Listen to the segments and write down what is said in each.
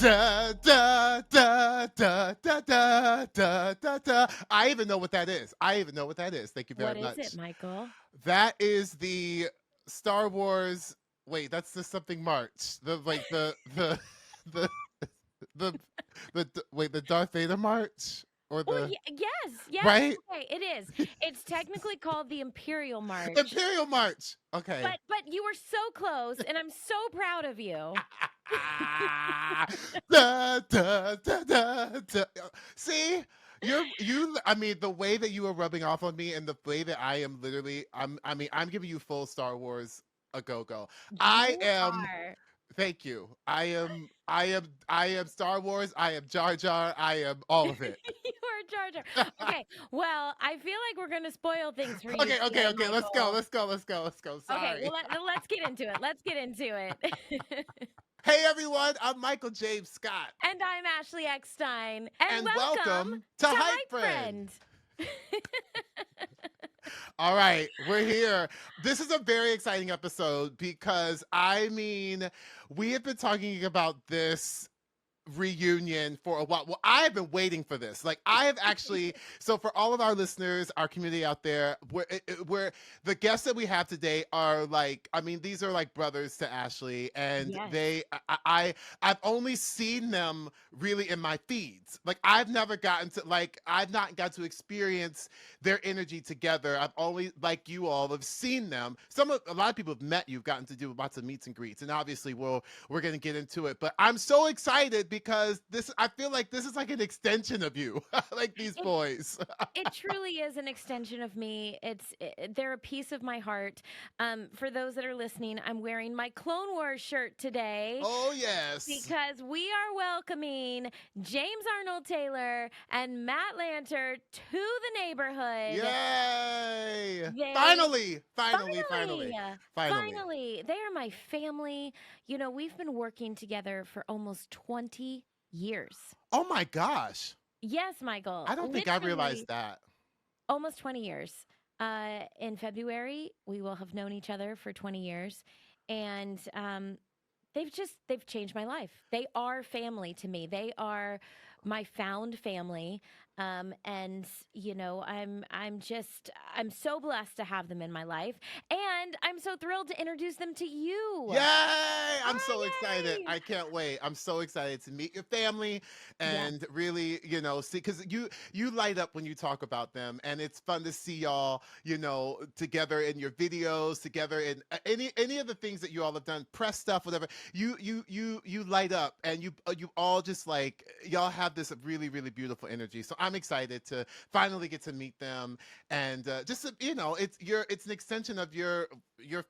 Da, da, da, da, da, da, da, da, da. I even know what that is. I even know what that is. Thank you very What is it, much. Michael? That is the Star Wars. Wait, that's the something March. The like the the wait, the Darth Vader March or Well, the yes, yes. right Okay, it is. It's technically called the Imperial March, Imperial March. Okay. but you were so close, and I'm so proud of you. Da, da, da, da, da. See, you. I mean, the way that you are rubbing off on me, and the way that I am literally. I mean, I'm giving you full Star Wars a go go. I You am. are. Thank you. I am. I am. I am Star Wars. I am Jar Jar. I am all of it. You are Jar Jar. Okay, well, I feel like we're gonna spoil things for you Okay. Okay. today, Okay. Let's go. Michael. Let's go. Let's go. Let's go. Okay, well, Sorry. let's get into it. Let's get into it. Hey everyone. I'm Michael James Scott, And I'm Ashley Eckstein, and and welcome welcome to to Hype Hype Friend. Friend. All right, we're here. This is a very exciting episode because I mean, we have been talking about this reunion for a while. Well, I've been waiting for this. Like I have actually. So for all of our listeners, our community out there, we're the guests that we have today are like. I mean, these are like brothers to Ashley, and Yes. I've only seen them really in my feeds. Like I've never gotten to like I've not got to experience their energy together. I've only like you all have seen them. A lot of people have met you, gotten to do lots of meets and greets, and obviously we're gonna get into it. But I'm so excited because I feel like this is like an extension of you, like these It boys. it truly is an extension of me. They're a piece of my heart. For those that are listening, I'm wearing my Clone Wars shirt today Oh yes. because we are welcoming James Arnold Taylor and Matt Lanter to the neighborhood. Yay! They Finally, finally, finally, finally, finally. finally, they are my family. You know, we've been working together for almost 20 years. Oh my gosh. Yes, Michael, I don't think I realized literally that. almost 20 years. In February, we will have known each other for 20 years. And they've changed my life. They are family to me. They are my found family. And you know, I'm so blessed to have them in my life. And I'm so thrilled to introduce them to you. Yay! I'm Ah, so excited. yay! I can't wait. I'm so excited to meet your family Yes. and really, see because you light up when you talk about them, and it's fun to see y'all, together in your videos, together in any of the things that you all have done, press stuff, whatever. You light up, and you all just like y'all have this really really beautiful energy. So I'm excited to finally get to meet them, and it's an extension of your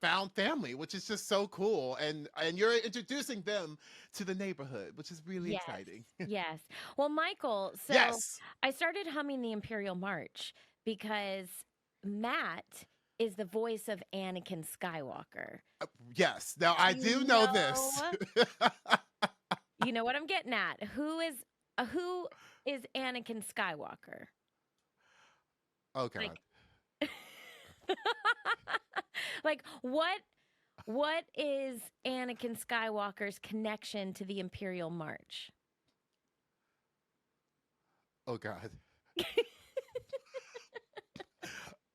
found family, which is just so cool. And you're introducing them to the neighborhood, which is really Yes. exciting. Yes. Well, Michael, so Yes. I started humming the Imperial March because Matt is the voice of Anakin Skywalker. Yes. Now I You do know this. know, you know what I'm getting at. Who is Anakin Skywalker? Oh Like God. like what is Anakin Skywalker's connection to the Imperial March? Oh God.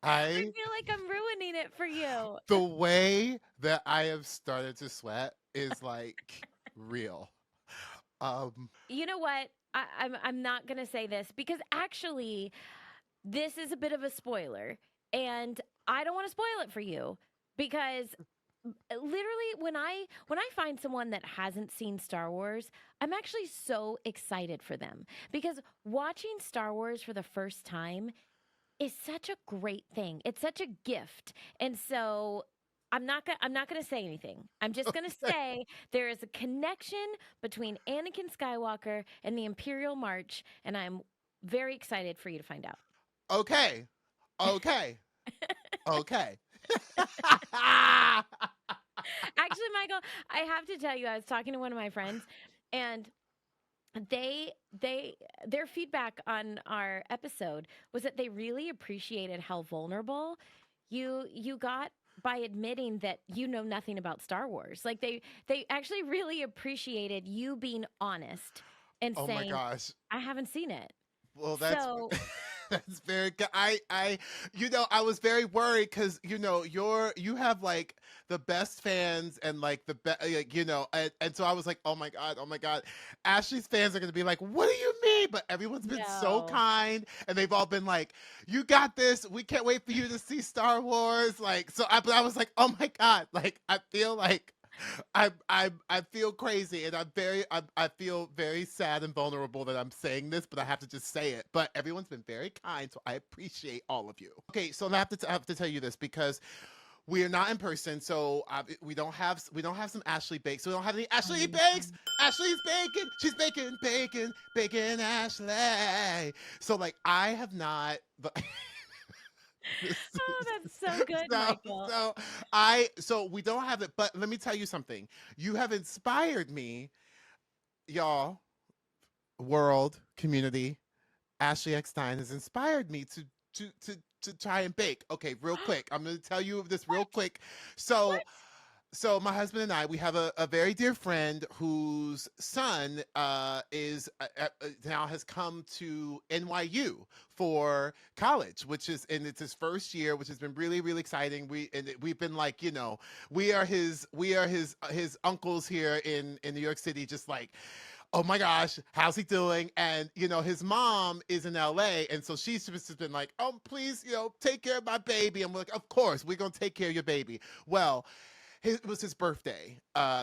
I I feel like I'm ruining it for you. the way that I have started to sweat is like real. Um You know what? I'm not gonna say this because actually this is a bit of a spoiler, and I don't want to spoil it for you because literally when I find someone that hasn't seen Star Wars, I'm actually so excited for them because watching Star Wars for the first time is such a great thing. It's such a gift. And so I'm not going to say anything. I'm just going to say there is a connection between Anakin Skywalker and the Imperial March, and I'm very excited for you to find out. okay. Okay. Okay. Actually, Michael, I have to tell you, I was talking to one of my friends, and their feedback on our episode was that they really appreciated how vulnerable you got by admitting that you know nothing about Star Wars. Like they actually really appreciated you being honest and Oh my saying, gosh. "I haven't seen it." Well, that's So, that's very good. I was very worried because you have like the best fans and like the best, like, and so I was like, oh my god, Ashley's fans are gonna be like, what do you mean? But everyone's been so no. kind, and they've all been like, you got this. We can't wait for you to see Star Wars. Like, but I was like, oh my god, like I feel like I feel crazy, and I feel very sad and vulnerable that I'm saying this, but I have to just say it. But everyone's been very kind, so I appreciate all of you. Okay, so I have to tell you this because we are not in person, so we don't have some Ashley bakes. So we don't have any Oh, Ashley bakes. Ashley's baking. She's baking Ashley. So like I have not. oh, that's so good, so Michael. so we don't have it, but let me tell you something. You have inspired me, y'all, world, community. Ashley Eckstein has inspired me to try and bake. Okay, real quick. I'm gonna tell you this real What? quick. So What? so my husband and I, we have a very dear friend whose son is now has come to NYU for college, which is and it's his first year, which has been really really exciting. We've been like we are his uncles here in New York City, just like, oh my gosh, how's he doing? And his mom is in LA, and so she's just been like, oh please, take care of my baby. And we're like, of course we're gonna take care of your baby. Well, it was his birthday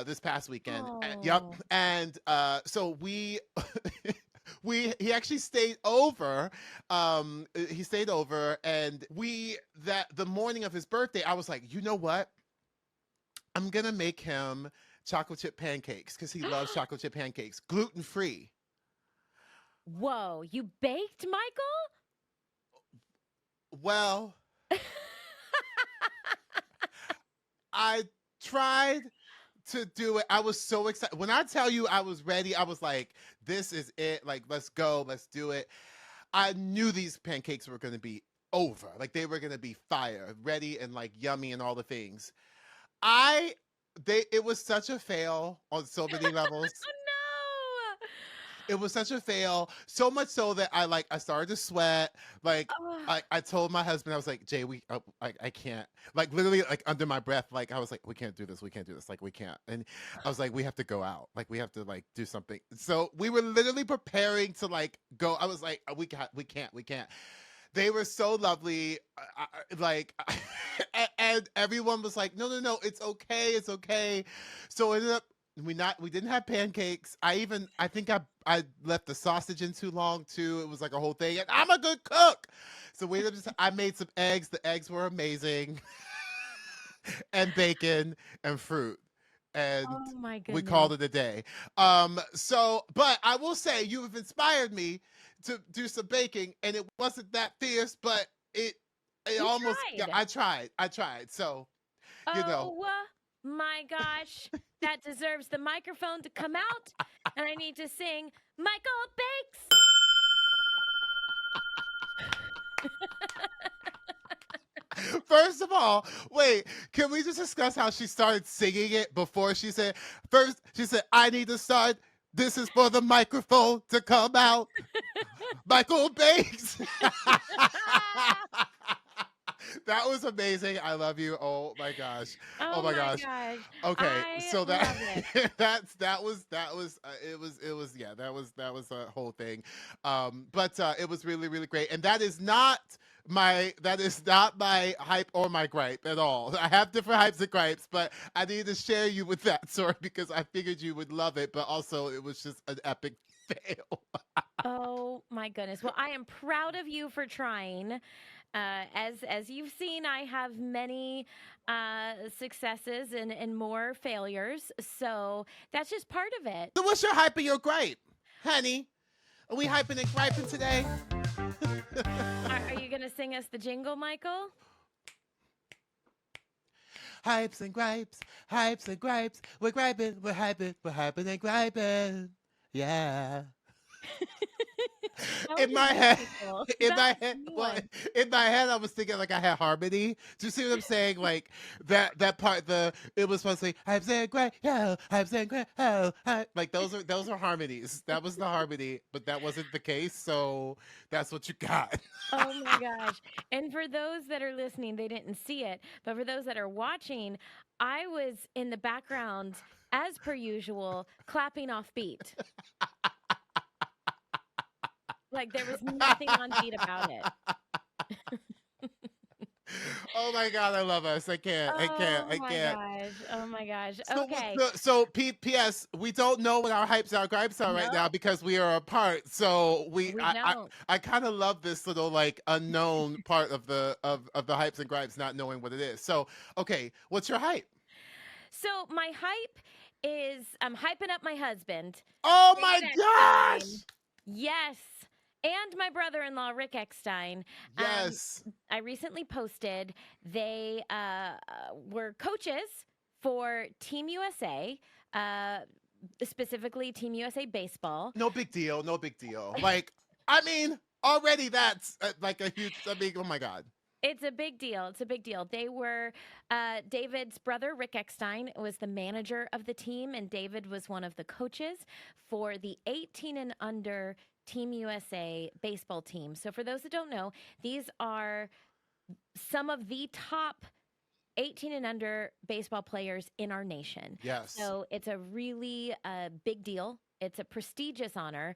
this past weekend. Yep. Oh. And so he actually stayed over. He stayed over, and the morning of his birthday, I was like, you know what? I'm gonna make him chocolate chip pancakes because he loves chocolate chip pancakes, gluten free. Whoa, you baked, Michael? Well, I tried to do it. I was so excited. When I tell you I was ready, I was like, this is it. Like, let's go, let's do it. I knew these pancakes were going to be over. Like, they were going to be fire, ready and like yummy and all the things. I it was such a fail on so many levels. Oh It was such a fail, so much so that I started to sweat. Like no. I told my husband, I was like, Jay, I can't, like literally like under my breath, like I was like, we can't do this, like we can't. And I was like, we have to go out, like we have to like do something. So we were literally preparing to like go. I was like, we can't. They were so lovely, like, and everyone was like, no, no, no, it's okay, it's okay. So it ended up we didn't have pancakes. I think I left the sausage in too long too. It was like a whole thing, and I'm a good cook. So we ended up I made some eggs. The eggs were amazing, and bacon and fruit, and Oh my we goodness. called it a day. But I will say you have inspired me to do some baking, and it wasn't that fierce, but it You almost. Yeah, tried. I tried. So you know, Oh my gosh. That deserves the microphone to come out. And I need to sing Michael Bakes. first of all, wait, can we just discuss how she started singing it before she said, first, she said, I need to start. This is for the microphone to come out. Michael Bakes. That was amazing. I love you. Oh my gosh. Oh Oh my my gosh. gosh. Okay, I so love it. that was yeah, that was a whole thing. But it was really really great, and that is not my hype or my gripe at all. I have different hypes and gripes, but I need to share you with that story because I figured you would love it, but also it was just an epic fail. Oh my goodness. Well, I am proud of you for trying. As you've seen, I have many successes and more failures. So that's just part of it. So what's your hype and your gripe, honey? Are we hyping and griping today? Are you going to sing us the jingle, Michael? Hypes and gripes, hypes and gripes. We're griping, we're hyping and griping. Yeah. That In would my be head, really cool. in That's my a head, new well, one. in my head, I was thinking like I had harmony. Do you see what I'm saying? Like that part, it was supposed to say, "I'm saying great, yeah, I'm saying great, oh, like those are harmonies. That was the harmony, but that wasn't the case. So that's what you got. Oh my gosh. And for those that are listening, they didn't see it, but for those that are watching, I was in the background as per usual, clapping off beat. Like there was nothing on beat about it. Oh my god, I love us. I can't. I can't. Oh I my can't. gosh. Oh my gosh. So, Okay. P.S. We don't know what our hypes are, gripes are right now No, because we are apart. So we don't. I kind of love this little like unknown part of the hypes and gripes, not knowing what it is. So, okay, what's your hype? So my hype is I'm hyping up my husband, Oh my David Eckstein. gosh! Yes. And my brother-in-law Rick Eckstein. Um, Yes. I recently posted they were coaches for Team USA, uh, specifically Team USA baseball. No big deal. No big deal. Like, I mean, already that's like a huge. I mean, oh my god. It's a big deal. It's a big deal. They were David's brother, Rick Eckstein, was the manager of the team, and David was one of the coaches for the 18 and under Team USA baseball team. So, for those that don't know, these are some of the top 18 and under baseball players in our nation. Yes. So, it's a really big deal. It's a prestigious honor.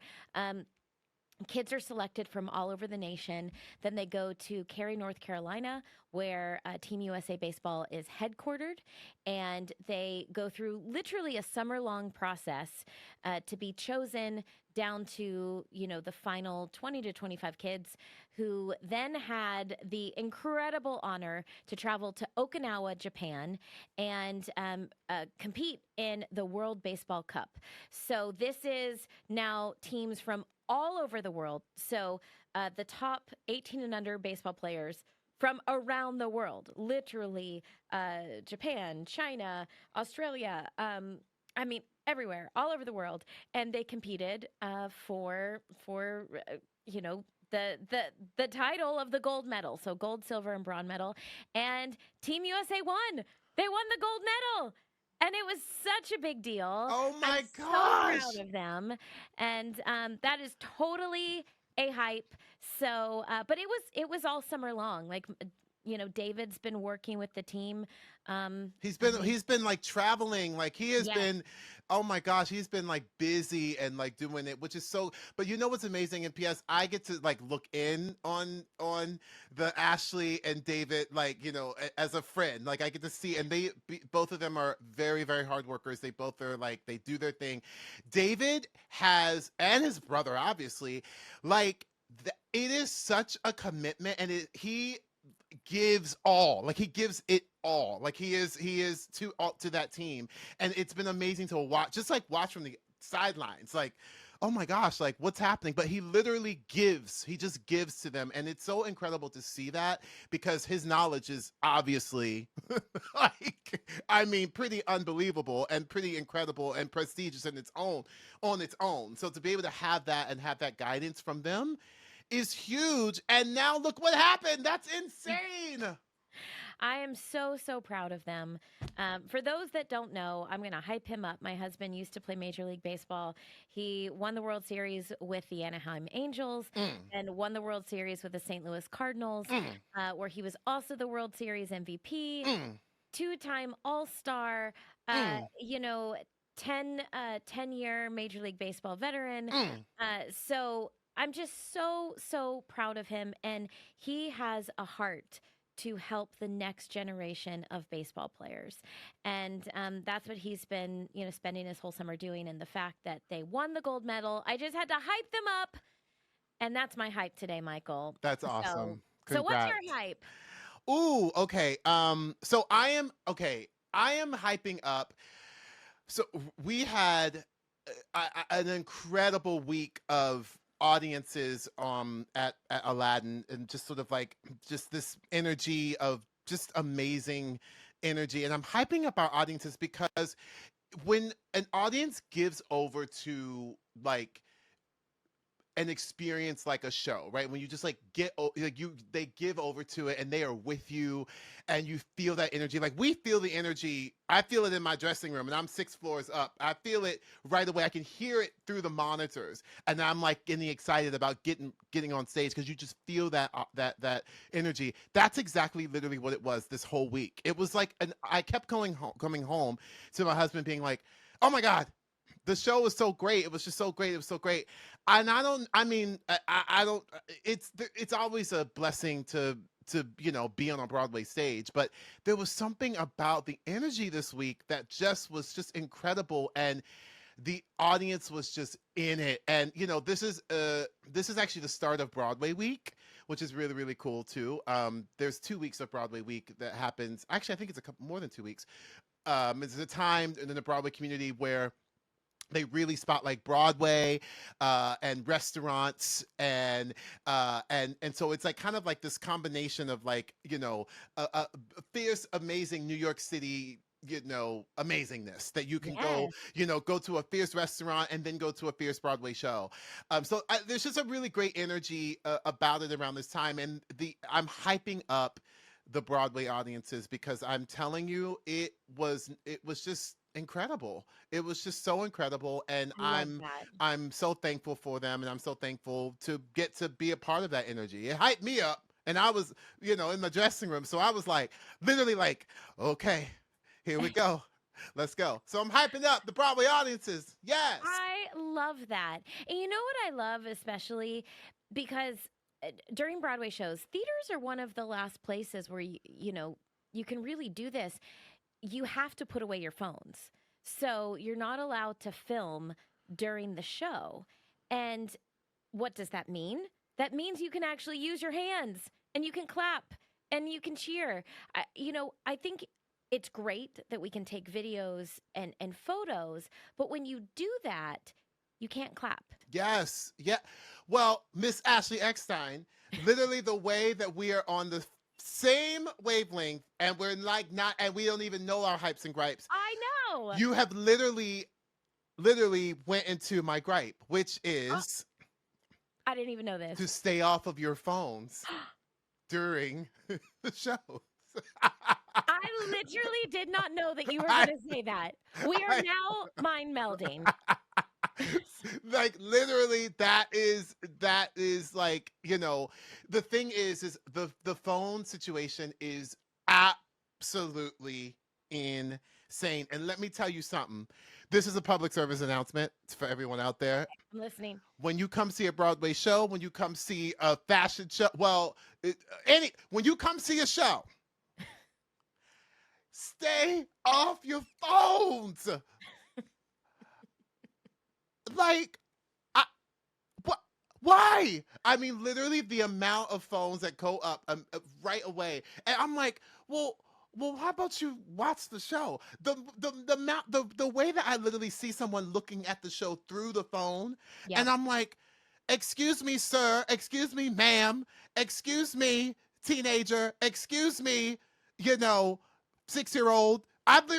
Kids are selected from all over the nation. Then they go to Cary, North Carolina, where Team USA Baseball is headquartered. And they go through literally a summer long process to be chosen down to, the final 20 to 25 kids who then had the incredible honor to travel to Okinawa, Japan, and compete in the World Baseball Cup. So this is now teams from all over the world. So the top 18 and under baseball players from around the world, literally Japan, China, Australia, I mean, everywhere, all over the world. And they competed for the title of the gold medal. So gold, silver, and bronze medal. And Team USA won. They won the gold medal. And it was such a big deal. Oh I'm my so proud gosh. of them, and that is totally a hype. So, but it was all summer long. Like, David's been working with the team. I mean, He's been like traveling, like he has yes, been, oh my gosh, he's been like busy and like doing it, which is so, but you know what's amazing? And PS, I get to like look in on the Ashley and David, like, as a friend. Like I get to see, and both of them are very, very hard workers. They both are like, they do their thing. David has, and his brother, obviously, like it is such a commitment, and he gives all, like he gives it all, like he is to that team, and it's been amazing to watch, just like watch from the sidelines, like, oh my gosh, like what's happening, but he just gives to them, and it's so incredible to see that because his knowledge is obviously like, I mean, pretty unbelievable and pretty incredible and prestigious in its own, on its own. So to be able to have that and have that guidance from them is huge. And now look what happened. That's insane. I am so, so proud of them. For those that don't know, I'm going to hype him up. My husband used to play Major League Baseball. He won the World Series with the Anaheim Angels Mm, and won the World Series with the St. Louis Cardinals, mm, where he was also the World Series MVP, mm, two-time All-Star, uh, mm, you know, 10-year Major League Baseball veteran. mm. So I'm just so, so proud of him. And he has a heart to help the next generation of baseball players. And that's what he's been, spending his whole summer doing. And the fact that they won the gold medal, I just had to hype them up. And that's my hype today, Michael. That's So, awesome. so what's your Congrats. hype? Ooh, okay. So I am hyping up. So we had an incredible week of audiences at Aladdin, and just sort of like just this energy of just amazing energy, and I'm hyping up our audiences because when an audience gives over to like and experience like a show, right? When you just like they give over to it and they are with you and you feel that energy. Like we feel the energy. I feel it in my dressing room and I'm 6 floors up. I feel it right away. I can hear it through the monitors and I'm like getting excited about getting on stage because you just feel that energy. That's exactly literally what it was this whole week. It was like, and I kept coming home to my husband being like, oh my God, the show was so great. It was just so great. It was so great. And I don't, I mean, I don't, it's always a blessing to, be on a Broadway stage, but there was something about the energy this week that just was just incredible. And the audience was just in it. And, this is actually the start of Broadway week, which is really, really cool too. There's 2 weeks of Broadway week that happens. Actually, I think it's a couple more than 2 weeks. It's a time in the Broadway community where they really spotlight Broadway and restaurants and so it's like kind of like this combination of like a fierce, amazing New York City amazingness that you can Yes. go to a fierce restaurant and then go to a fierce Broadway show. There's just a really great energy about it around this time, and I'm hyping up the Broadway audiences because I'm telling you, it was just incredible. It was just so incredible, and I love that. I'm so thankful for them, and I'm so thankful to get to be a part of that energy. It hyped me up, and I was, in the dressing room, so I was like, literally like, okay, here we go. Let's go. So I'm hyping up the Broadway audiences. Yes. I love that. And you know what I love especially because during Broadway shows, theaters are one of the last places where you can really do this. You have to put away your phones. So you're not allowed to film during the show. And what does that mean? That means you can actually use your hands and you can clap and you can cheer. I think it's great that we can take videos and photos, but when you do that, you can't clap. Yes. Yeah. Well, Miss Ashley Eckstein, literally the way that we are on the same wavelength and we're like not and we don't even know our hypes and gripes. I know. You have literally went into my gripe, which Oh, is I didn't even know this. to stay off of your phones during the shows. I literally did not know that you were I, going to say that. We are I, now mind melding. like literally that is like the thing is the phone situation is absolutely insane. And let me tell you something, this is a public service announcement for everyone out there. I'm listening. When you come see a Broadway show, when you come see a fashion show, when you come see a show, stay off your phones. Like, I, what? Why? I mean, literally the amount of phones that go up right away, and I'm like, well, how about you watch the show? The way that I literally see someone looking at the show through the phone, Yep. and I'm like, excuse me, sir, excuse me, ma'am, excuse me, teenager, excuse me, you know, 6-year-old. I've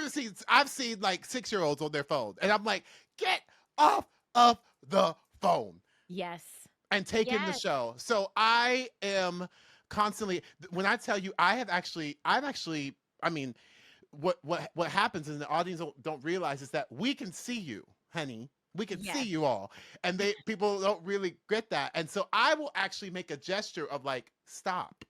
seen like 6-year-olds on their phone, and I'm like, get off of the phone Yes. and take in the Yes. show. So I am constantly, when I tell you, I've actually, I mean, what happens is the audience don't realize is that we can see you, honey. We can see Yes. you all, and people don't really get that. And so I will actually make a gesture of like, stop,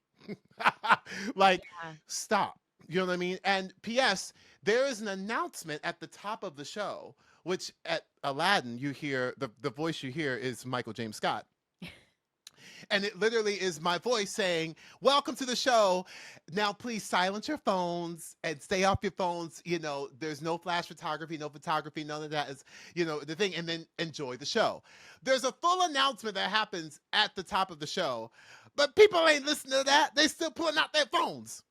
like, Yeah. stop. You know what I mean? And P.S. There is an announcement at the top of the show, which at Aladdin you hear the voice you hear is Michael James Scott. And it literally is my voice saying, welcome to the show. Now, please silence your phones and stay off your phones. There's no flash photography, no photography, none of that is, the thing. And then enjoy the show. There's a full announcement that happens at the top of the show, but people ain't listening to that. They still pulling out their phones.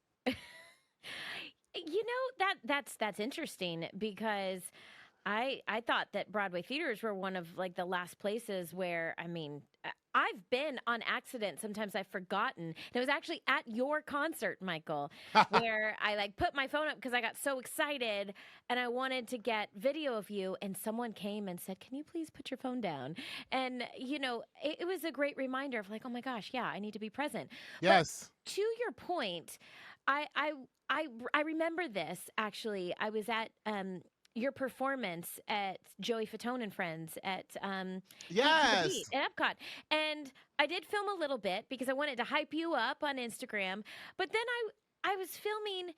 That's interesting because I thought that Broadway theaters were one of like the last places where I've been on accident. Sometimes I've forgotten. And it was actually at your concert, Michael, where I like put my phone up because I got so excited and I wanted to get video of you. And someone came and said, "Can you please put your phone down?" And, it was a great reminder of like, oh my gosh, yeah, I need to be present. But Yes. to your point, I, I, I remember this actually. I was at, your performance at Joey Fatone and Friends at Heat to the Beat Yes. at Epcot. And I did film a little bit because I wanted to hype you up on Instagram. But then I was filming,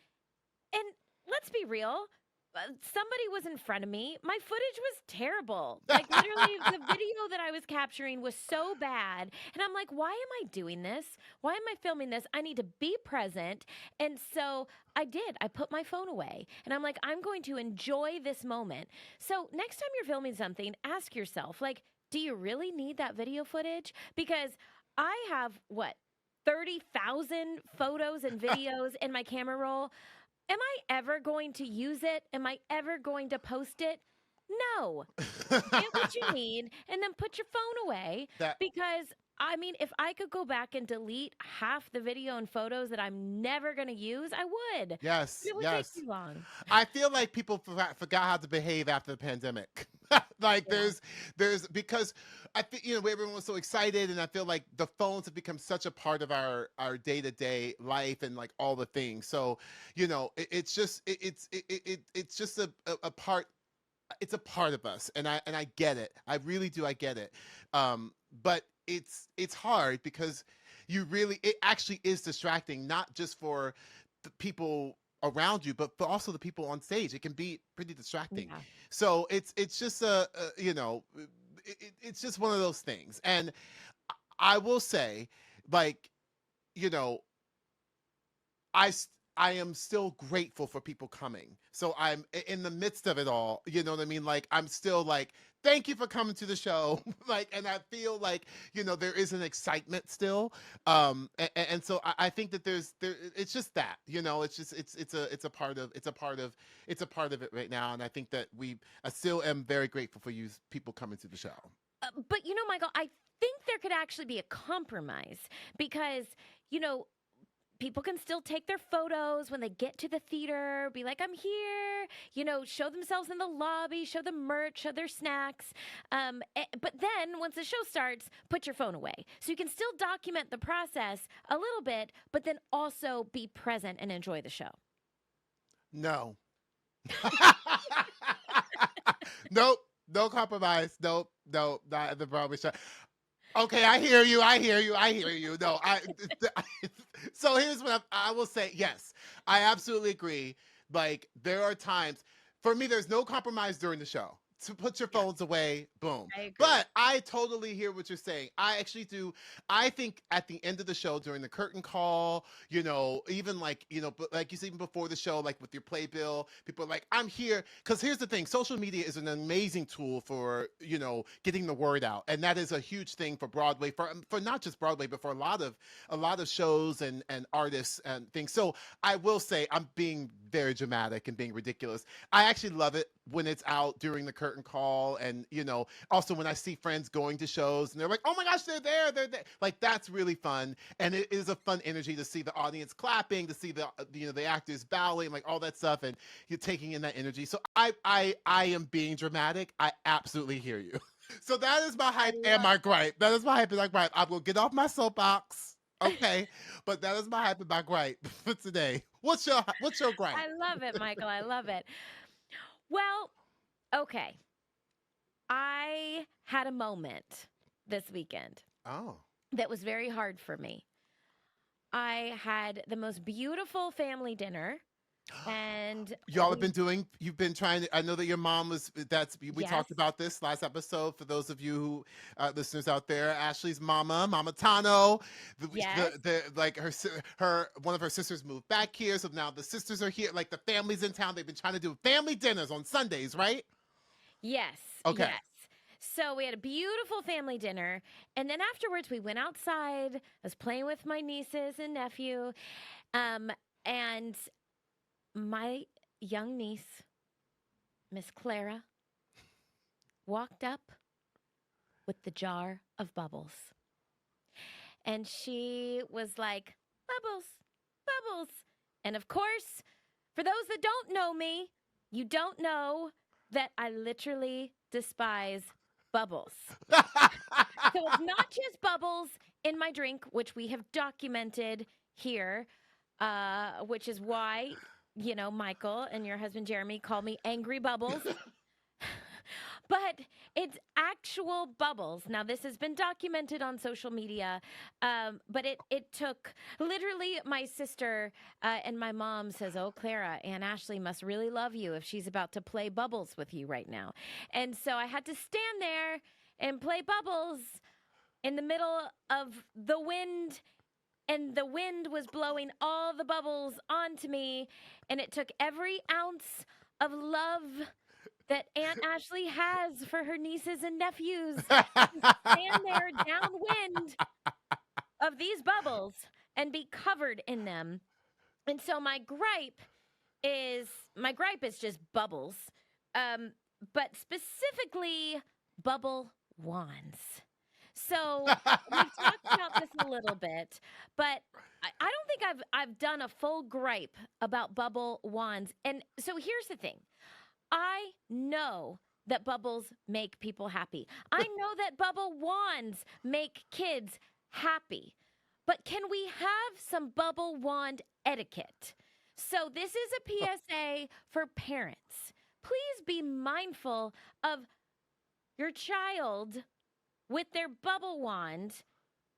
and let's be real, somebody was in front of me. My footage was terrible. Like literally the video that I was capturing was so bad. And I'm like, why am I doing this? Why am I filming this? I need to be present. And so I did. I put my phone away. And I'm like, I'm going to enjoy this moment. So next time you're filming something, ask yourself, like, do you really need that video footage? Because I have what, 30,000 photos and videos in my camera roll. Am I ever going to use it? Am I ever going to post it? No. Get what you need and then put your phone away, That because I mean, if I could go back and delete half the video and photos that I'm never going to use, I would. But yes, it would take yes. too long. I feel like people forgot how to behave after the pandemic. Like Yeah. there's because I think everyone was so excited, and I feel like the phones have become such a part of our day-to-day life and like all the things. So it's just it's just a part. It's a part of us, and I get it. I really do. I get it. But it's hard because it actually is distracting, not just for the people around you, but for also the people on stage. It can be pretty distracting. Yeah. So it's just it's just one of those things. And I will say, like, you know, I am still grateful for people coming. So I'm in the midst of it all. You know what I mean? Like I'm still like, thank you for coming to the show. Like, and I feel like there is an excitement still. And so I think that it's just that it's just it's a part of it's a part of it right now. And I think that I still am very grateful for you people coming to the show. But Michael, I think there could actually be a compromise because, you know, people can still take their photos when they get to the theater, be like, I'm here, show themselves in the lobby, show the merch, show their snacks. But then once the show starts, put your phone away. So you can still document the process a little bit, but then also be present and enjoy the show. No. Nope. No compromise. Nope. No, not at the Broadway show. Okay, I hear you. I hear you. I hear you. No, so here's what I will say. Yes, I absolutely agree. Like there are times for me, there's no compromise during the show. To put your Yeah, phones away, boom. I agree. But I totally hear what you're saying. I actually do. I think at the end of the show, during the curtain call, even like, but like you said, even before the show, like with your playbill, people are like, I'm here. Because here's the thing, social media is an amazing tool for, getting the word out. And that is a huge thing for Broadway, for not just Broadway, but for a lot of shows and artists and things. So I will say I'm being very dramatic and being ridiculous. I actually love it when it's out during the curtain call, and also when I see friends going to shows and they're like, oh my gosh, they're there, like that's really fun. And it is a fun energy to see the audience clapping, to see the actors bowing, like all that stuff, and you're taking in that energy. So I am being dramatic. I absolutely hear you. So that is my I hype and love my gripe. That is my hype and my gripe. I'm gonna get off my soapbox. Okay, but that is my hype and my gripe for today. What's your gripe? I love it, Michael. I love it. Well, okay. I had a moment this weekend Oh. that was very hard for me. I had the most beautiful family dinner, and You've been trying to, I know that your mom we yes, talked about this last episode. For those of you listeners out there, Ashley's Mama Tano, yes, like one of her sisters moved back here. So now the sisters are here. Like the family's in town. They've been trying to do family dinners on Sundays, right? yes, Okay. yes. So we had a beautiful family dinner, and then afterwards we went outside. I was playing with my nieces and nephew, um, and my young niece, Miss Clara, walked up with the jar of bubbles. And she was like, Bubbles, Bubbles. And of course, for those that don't know me, you don't know that I literally despise bubbles. So it's not just bubbles in my drink, which we have documented here, which is why, Michael and your husband Jeremy call me Angry Bubbles. But it's actual bubbles. Now, this has been documented on social media, but it took literally my sister and my mom says, "Oh, Clara, Aunt Ashley must really love you if she's about to play bubbles with you right now." And so I had to stand there and play bubbles in the middle of the wind. And the wind was blowing all the bubbles onto me. And it took every ounce of love that Aunt Ashley has for her nieces and nephews to stand there downwind of these bubbles and be covered in them. And so my gripe is just bubbles, but specifically bubble wands. So we've talked about this a little bit, but I don't think I've done a full gripe about bubble wands. And so here's the thing. I know that bubbles make people happy. I know that bubble wands make kids happy. But can we have some bubble wand etiquette? So this is a PSA for parents. Please be mindful of your child with their bubble wand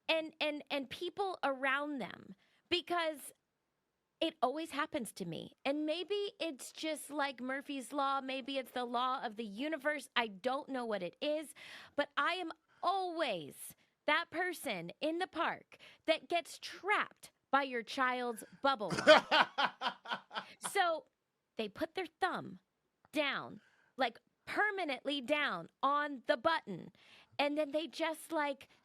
and people around them, because it always happens to me. And maybe it's just like Murphy's Law. Maybe it's the law of the universe. I don't know what it is, but I am always that person in the park that gets trapped by your child's bubble wand. So they put their thumb down, like permanently down on the button. And then they just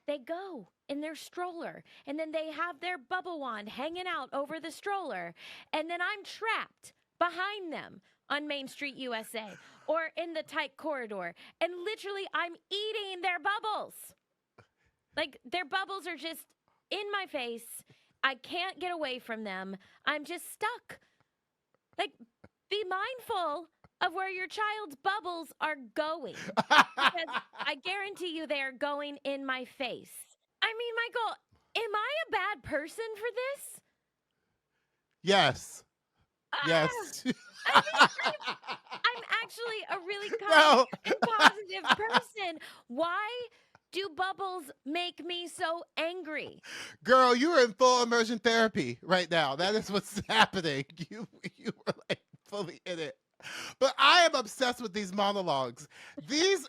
they go in their stroller. And then they have their bubble wand hanging out over the stroller. And then I'm trapped behind them on Main Street, USA, or in the tight corridor. And literally, I'm eating their bubbles. Like, their bubbles are just in my face. I can't get away from them. I'm just stuck. Like, be mindful of where your child's bubbles are going. Because I guarantee you they are going in my face. I mean, Michael, am I a bad person for this? Yes. Yes. I mean, I'm actually a really kind and positive person. Why do bubbles make me so angry? Girl, you are in full immersion therapy right now. That is what's happening. You were like fully in it. But I am obsessed with these monologues. These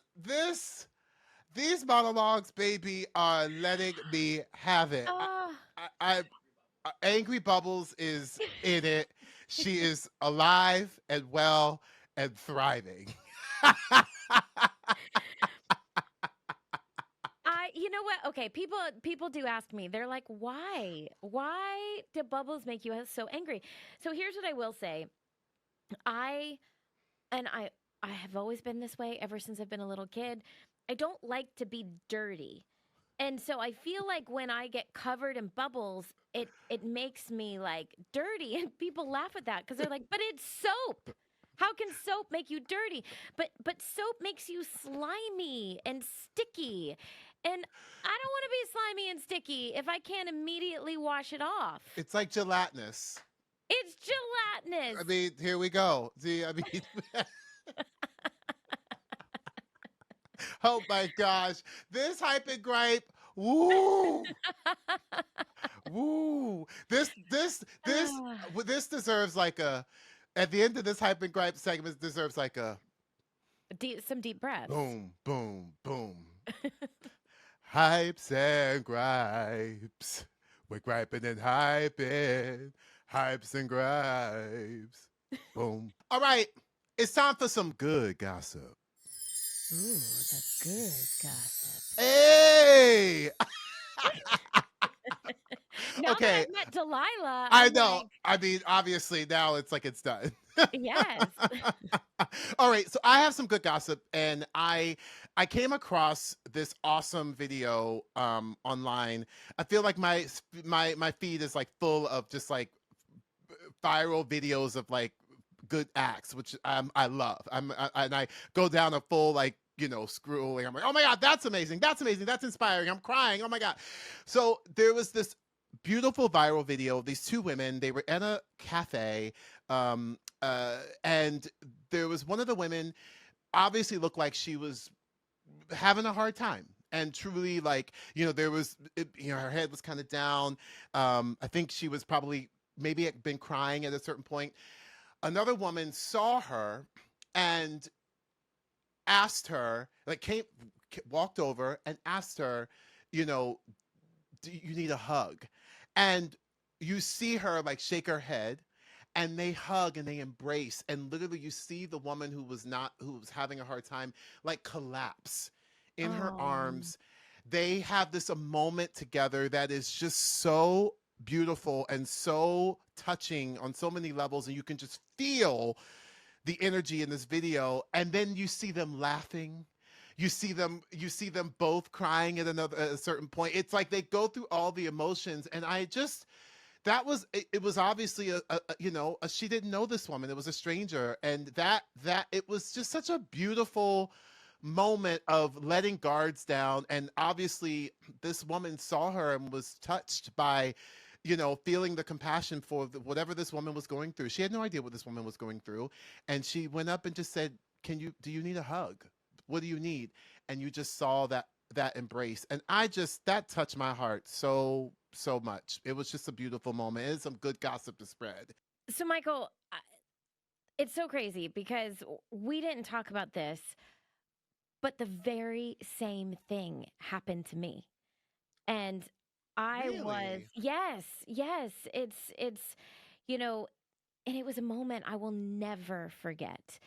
monologues, baby, are letting me have it. Angry Bubbles is in it. She is alive and well and thriving. You know what? Okay, people do ask me. They're like, "Why? Why do bubbles make you so angry?" So here's what I will say. I have always been this way ever since I've been a little kid. I don't like to be dirty. And so I feel like when I get covered in bubbles, it makes me like dirty, and people laugh at that because they're like, "But it's soap. How can soap make you dirty?" But soap makes you slimy and sticky. And I don't want to be slimy and sticky if I can't immediately wash it off. It's like gelatinous. It's gelatinous. I mean, here we go. See, I mean, oh my gosh, this hype and gripe. Woo, woo. This deserves like a. At the end of this hype and gripe segment, deserves like a. Some deep breaths. Boom, boom, boom. Hypes and gripes. We're griping and hyping. Hypes and gripes. Boom. All right. It's time for some good gossip. Ooh, the good gossip. Hey! Now Okay. that I've met Delilah, I know. I mean, obviously, now it's like it's done. Yes. All right. So I have some good gossip, and I I came across this awesome video online. I feel like my feed is like full of just like viral videos of like good acts, which I love. And I go down a full like scrolling. I'm like, oh my god, that's amazing, that's amazing, that's inspiring. I'm crying. Oh my god. So there was this beautiful viral video of these two women. They were in a cafe, and there was one of the women obviously looked like she was having a hard time and truly like there was her head was kind of down. I think she was probably maybe had been crying at a certain point. Another woman saw her and asked her, like walked over and asked her, you know do you need a hug? And you see her like shake her head, and they hug and they embrace, and literally you see the woman who was having a hard time like collapse in her Oh, arms. They have this a moment together that is just so beautiful and so touching on so many levels, and you can just feel the energy in this video. And then you see them laughing, you see them both crying at a certain point. It's like they go through all the emotions, and I just that was it was obviously she didn't know this woman. It was a stranger, and that it was just such a beautiful moment of letting guards down. And obviously this woman saw her and was touched by feeling the compassion for whatever this woman was going through. She had no idea what this woman was going through, and she went up and just said, do you need a hug? What do you need? And you just saw that embrace, and that touched my heart so much. It was just a beautiful moment. It's some good gossip to spread. so Michael, it's so crazy because we didn't talk about this, but the very same thing happened to me. And I was, Really? yes, yes, it's you know, and it was a moment I will never forget.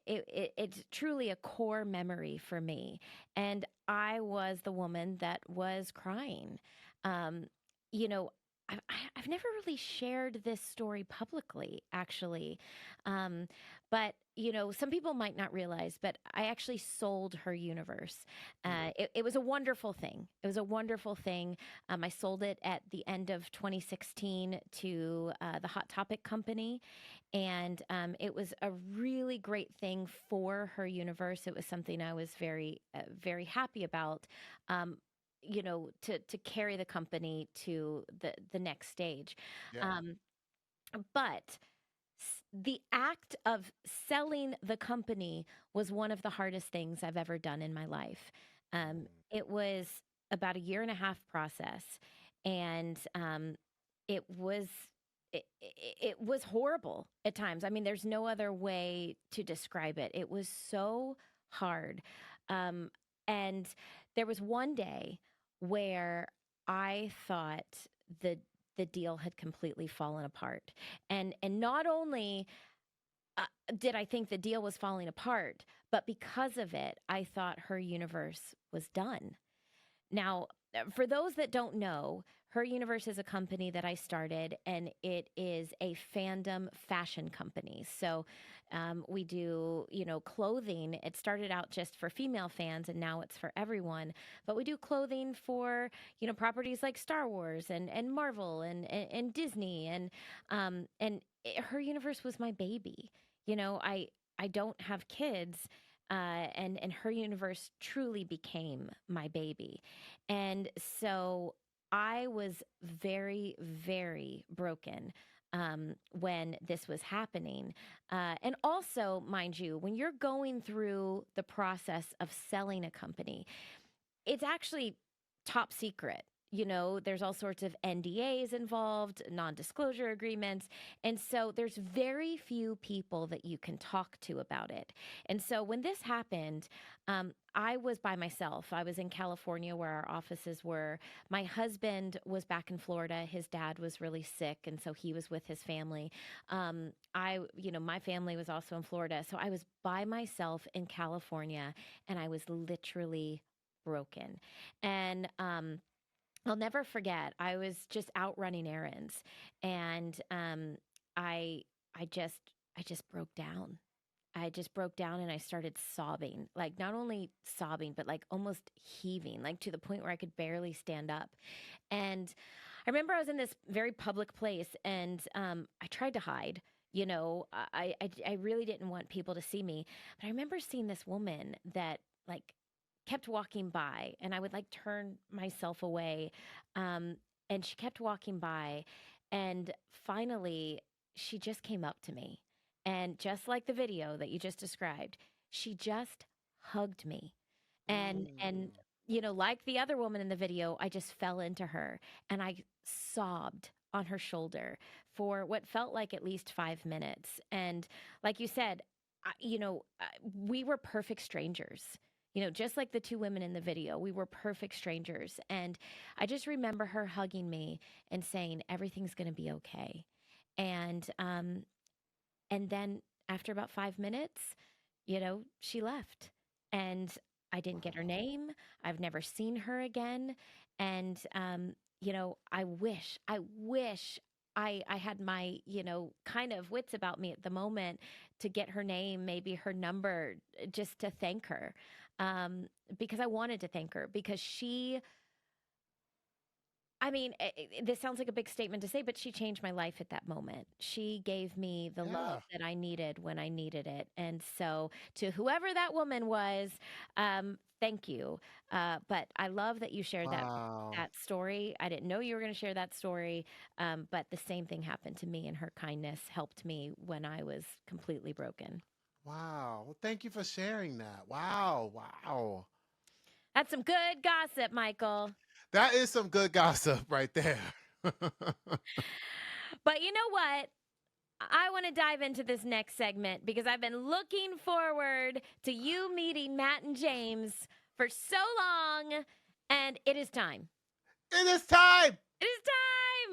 It's truly a core memory for me, and I was the woman that was crying. Um, you know, I've never really shared this story publicly, actually, um, but some people might not realize, but I actually sold her universe. Mm. It was a wonderful thing. It was a wonderful thing. I sold it at the end of 2016 to the Hot Topic company. And it was a really great thing for her universe. It was something I was very happy about. To carry the company to the next stage. Yeah. Um, but the act of selling the company was one of the hardest things I've ever done in my life. Mm. It was about a year and a half process, and it was it was horrible at times. I mean, there's no other way to describe it. It was so hard, um, and there was one day where I thought the the deal had completely fallen apart. And not only uh, did I think the deal was falling apart, but because of it, I thought her universe was done. Now, for those that don't know, Her Universe is a company that I started, and it is a fandom fashion company. So we do, clothing. It started out just for female fans, and now it's for everyone. But we do clothing for, properties like Star Wars and Marvel and Disney, Her Universe was my baby. I don't have kids, and Her Universe truly became my baby. And so I was very, very broken when this was happening. And also, mind you, when you're going through the process of selling a company, it's actually top secret. There's all sorts of NDAs involved, non disclosure agreements. And so there's very few people that you can talk to about it. And so when this happened, I was by myself. I was in California where our offices were. My husband was back in Florida. His dad was really sick. And so he was with his family. My family was also in Florida. So I was by myself in California, and I was literally broken. And I'll never forget. I was just out running errands, and I I just broke down. I just broke down and I started sobbing. Like not only sobbing, but like almost heaving, like to the point where I could barely stand up. And I remember I was in this very public place and I tried to hide. You know, I really didn't want people to see me. But I remember seeing this woman that like kept walking by and I would like turn myself away. And she kept walking by. And finally, she just came up to me. And just like the video that you just described, she just hugged me. And Mm. you know, like the other woman in the video, I just fell into her and I sobbed on her shoulder for what felt like at least 5 minutes. And like you said, we were perfect strangers. You know, just like the two women in the video, we were perfect strangers. And I just remember her hugging me and saying, everything's going to be okay. And, um, and then after about 5 minutes, you know, she left. And I didn't get her Wow. name. I've never seen her again. And you know, I wish I had my, you know, kind of wits about me at the moment to get her name, maybe her number, just to thank her. Because I wanted to thank her because I mean, this sounds like a big statement to say, but she changed my life at that moment. She gave me the love Yeah. that I needed when I needed it. And so, to whoever that woman was, thank you. But I love that you shared Wow. that story. I didn't know you were going to share that story, but the same thing happened to me, and her kindness helped me when I was completely broken. Wow. Well, thank you for sharing that. Wow. Wow. That's some good gossip, Michael. That is some good gossip right there. But you know what? I want to dive into this next segment because I've been looking forward to you meeting Matt and James for so long, and it is time. It is time. It is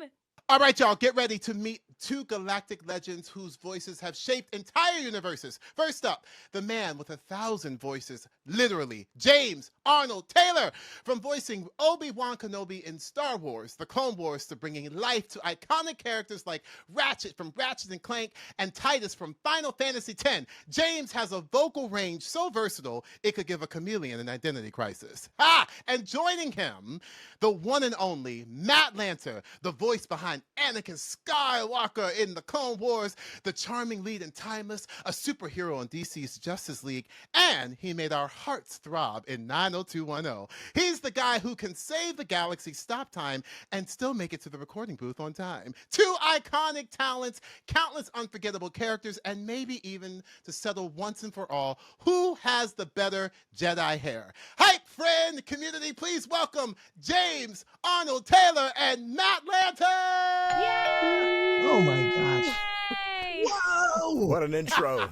time. All right, y'all, get ready to meet two galactic legends whose voices have shaped entire universes. First up, the man with 1,000 voices, literally, James Arnold Taylor. From voicing Obi-Wan Kenobi in Star Wars, The Clone Wars, to bringing life to iconic characters like Ratchet from Ratchet and Clank and Titus from Final Fantasy X, James has a vocal range so versatile it could give a chameleon an identity crisis. Ha! And joining him, the one and only Matt Lanter, the voice behind Anakin Skywalker in the Clone Wars, the charming lead in Timeless, a superhero in DC's Justice League, and he made our hearts throb in 90210. He's the guy who can save the galaxy, stop time, and still make it to the recording booth on time. Two iconic talents, countless unforgettable characters, and maybe even to settle once and for all, who has the better Jedi hair? Hype friend community, please welcome James Arnold Taylor and Matt Lanter! Yay! Oh my gosh. Yay! Whoa! What an intro.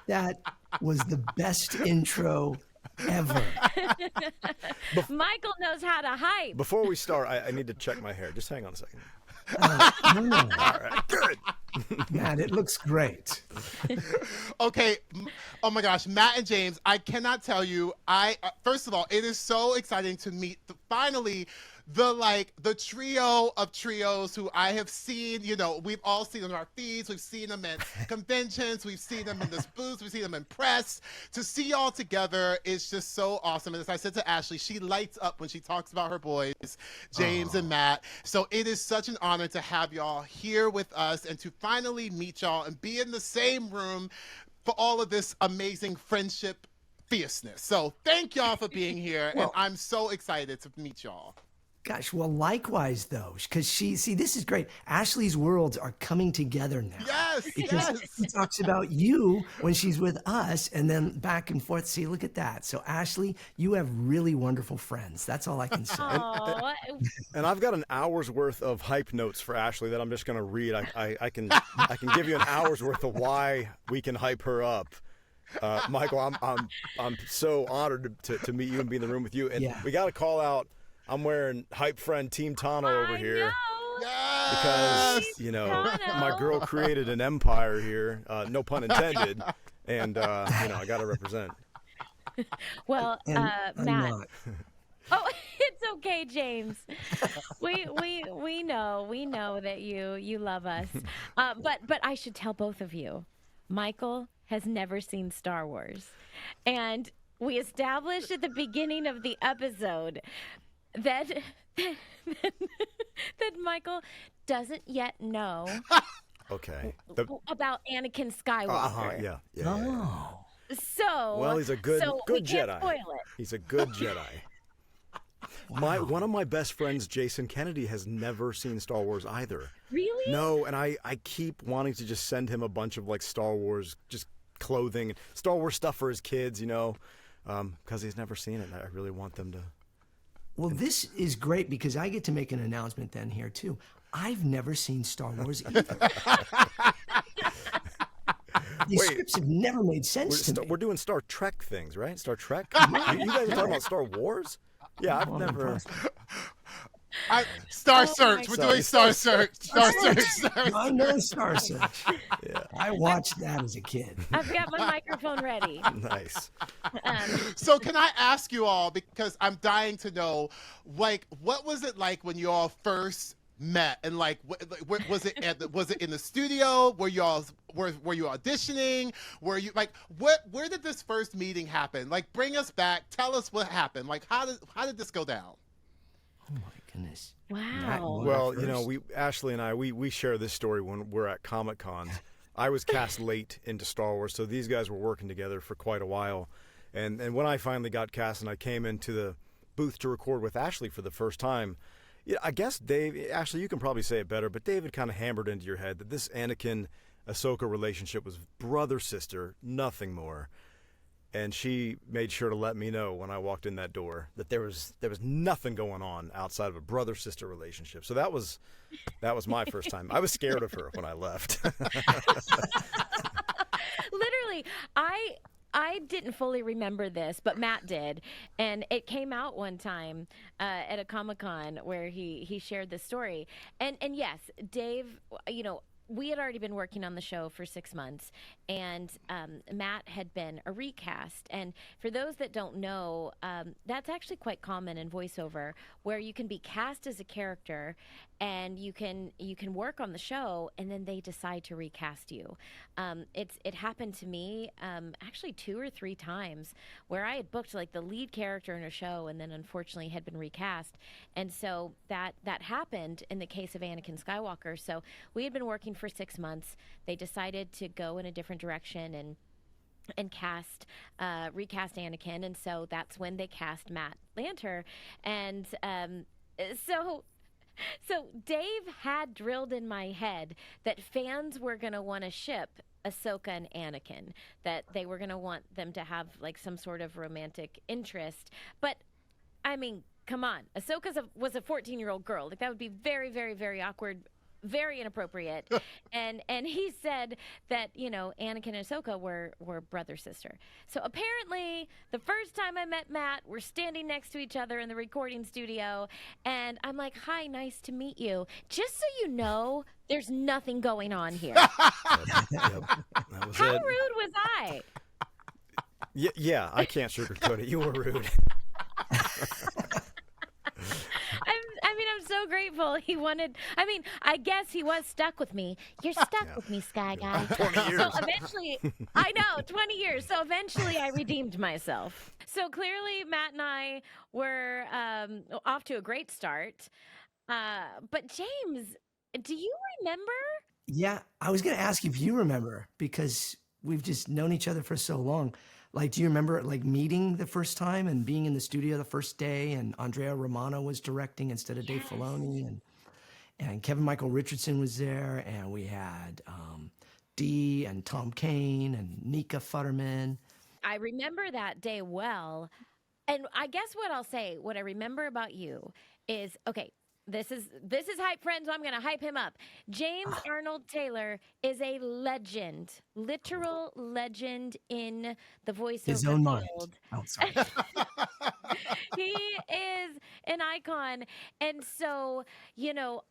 That was the best intro ever. Michael knows how to hype. Before we start, I need to check my hair. Just hang on a second. No, All right, good. Matt, it looks great. Okay, oh my gosh, Matt and James, I cannot tell you. First of all, it is so exciting to meet finally the trio of trios who I have seen. You know, we've all seen them on our feeds. We've seen them at conventions. We've seen them in this booth. We've seen them in press. To see y'all together is just so awesome. And as I said to Ashley, she lights up when she talks about her boys, James and Matt. So it is such an honor to have y'all here with us and to finally meet y'all and be in the same room for all of this amazing friendship fierceness. So thank y'all for being here. And Well- I'm so excited to meet y'all. Gosh, well, likewise, though, because this is great. Ashley's worlds are coming together now. Yes, Because yes. she talks about you when she's with us and then back and forth. See, look at that. So, Ashley, you have really wonderful friends. That's all I can say. Oh, And I've got an hour's worth of hype notes for Ashley that I'm just going to read. I can give you an hour's worth of why we can hype her up. Michael, I'm so honored to meet you and be in the room with you. And Yeah. we got to call out. I'm wearing HypeFriend Team Tano over I here. know. Yes. Because, you know, Tano. my girl created an empire here, no pun intended, and, you know, I got to represent. Well, And I'm Matt. not. Oh, it's okay, James. We know that you love us. But I should tell both of you Michael has never seen Star Wars. And we established at the beginning of the episode that that Michael doesn't yet know Okay. about Anakin Skywalker. Yeah. Oh. So Well, he's a good we can't Jedi. spoil it. He's a good Jedi. One of my best friends, Jason Kennedy, has never seen Star Wars either. Really? No, and I keep wanting to just send him a bunch of like Star Wars just clothing, Star Wars stuff for his kids, because he's never seen it. And I really want them to. Well, this is great because I get to make an announcement then here too. I've never seen Star Wars either. These scripts have never made sense to me. We're doing Star Trek things, right? Star Trek? You guys are talking about Star Wars? Yeah, I've never. Star Search. We're doing Star Search. Star Search. I know Star Search. Yeah. I watched that as a kid. I've got my microphone ready. Nice. So can I ask you all, because I'm dying to know, like, what was it like when you all first met, and like, was it in the studio? Were you auditioning? Were you like, where did this first meeting happen? Like, bring us back. Tell us what happened. Like, how did this go down? Oh my goodness. Wow. Well, Ashley and I, we share this story when we're at Comic Cons. I was cast late into Star Wars, so these guys were working together for quite a while. And when I finally got cast and I came into the booth to record with Ashley for the first time, yeah, I guess Ashley, you can probably say it better, but David kind of hammered into your head that this Anakin Ahsoka relationship was brother sister, nothing more. And she made sure to let me know when I walked in that door that there was nothing going on outside of a brother sister relationship. So that was my first time. I was scared of her when I left. Literally, I didn't fully remember this, but Matt did, and it came out one time at a Comic-Con where he shared this story. And yes, Dave, we had already been working on the show for 6 months, and Matt had been a recast. And for those that don't know, that's actually quite common in voiceover, where you can be cast as a character and you can work on the show, and then they decide to recast you. It happened to me actually 2 or 3 times where I had booked like the lead character in a show and then unfortunately had been recast. And so that happened in the case of Anakin Skywalker. So we had been working for 6 months. They decided to go in a different direction and recast Anakin. And so that's when they cast Matt Lanter. And so Dave had drilled in my head that fans were going to want to ship Ahsoka and Anakin, that they were going to want them to have like some sort of romantic interest. But I mean, come on, Ahsoka was a 14-year-old girl. Like, that would be very, very, very awkward, very inappropriate. and he said that, Anakin and Ahsoka were brother sister. So apparently the first time I met Matt, we're standing next to each other in the recording studio, and I'm like, "Hi, nice to meet you. Just so you know, there's nothing going on here." Yep, that was How it. rude was I? Yeah, I can't sugarcoat it. You were rude. I'm so grateful he wanted. I guess he was stuck with me. You're stuck with me, Sky Guy. 20 years. So eventually, I know, 20 years. So eventually I redeemed myself. So clearly Matt and I were off to a great start. But James, do you remember? Yeah, I was going to ask if you remember, because we've just known each other for so long. Like, do you remember like meeting the first time and being in the studio the first day, and Andrea Romano was directing instead of Dave Filoni, and Kevin Michael Richardson was there, and we had Dee and Tom Kane and Nika Futterman. I remember that day well. And I guess what I remember about you is, okay, this is HypeFriend, so I'm going to hype him up. James Arnold Taylor is a legend, literal legend in the voiceover His own mind. field. Oh, sorry. He is an icon. And so,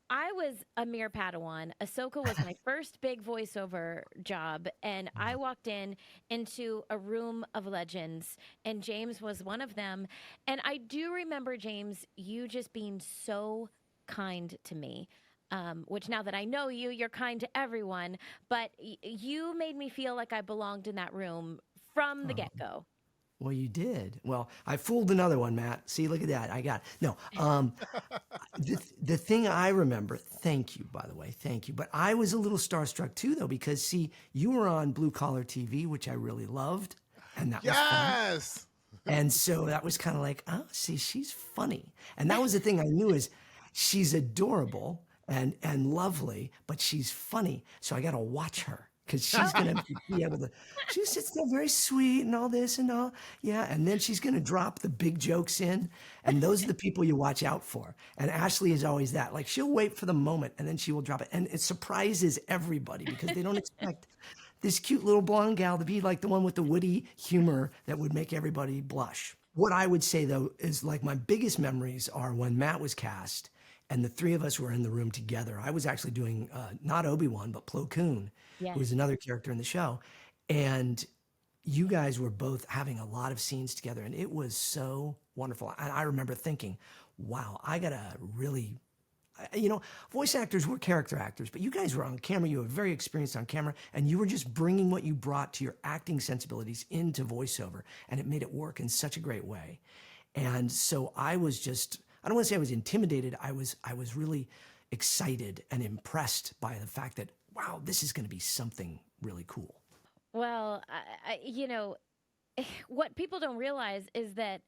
I was a mere Padawan. Ahsoka was my first big voiceover job. And I walked into a room of legends, and James was one of them. And I do remember, James, you just being so kind to me. which now that I know you, you're kind to everyone, but you made me feel like I belonged in that room from the get-go. Well, you did. Well, I fooled another one, Matt. See, look at that. I got it. No. The thing I remember, thank you, by the way, thank you. But I was a little starstruck too, though, because see, you were on Blue Collar TV, which I really loved, and that was fun. Yes. And so that was kind of like, oh, see, she's funny. And that was the thing I knew is she's adorable and lovely, but she's funny. So I got to watch her because she's going to be able to, she sits there very sweet and all this and all. Yeah. And then she's going to drop the big jokes in. And those are the people you watch out for. And Ashley is always that. Like she'll wait for the moment and then she will drop it. And it surprises everybody because they don't expect this cute little blonde gal to be like the one with the witty humor that would make everybody blush. What I would say though is like my biggest memories are when Matt was cast and the three of us were in the room together. I was actually doing not Obi-Wan, but Plo Koon, who was another character in the show. And you guys were both having a lot of scenes together and it was so wonderful. And I remember thinking, wow, I gotta really, you know, voice actors were character actors, but you guys were on camera. You were very experienced on camera, and you were just bringing what you brought to your acting sensibilities into voiceover, and it made it work in such a great way. And so I was just, I don't want to say I was intimidated. I was really excited and impressed by the fact that, wow, this is going to be something really cool. Well, you know, what people don't realize is that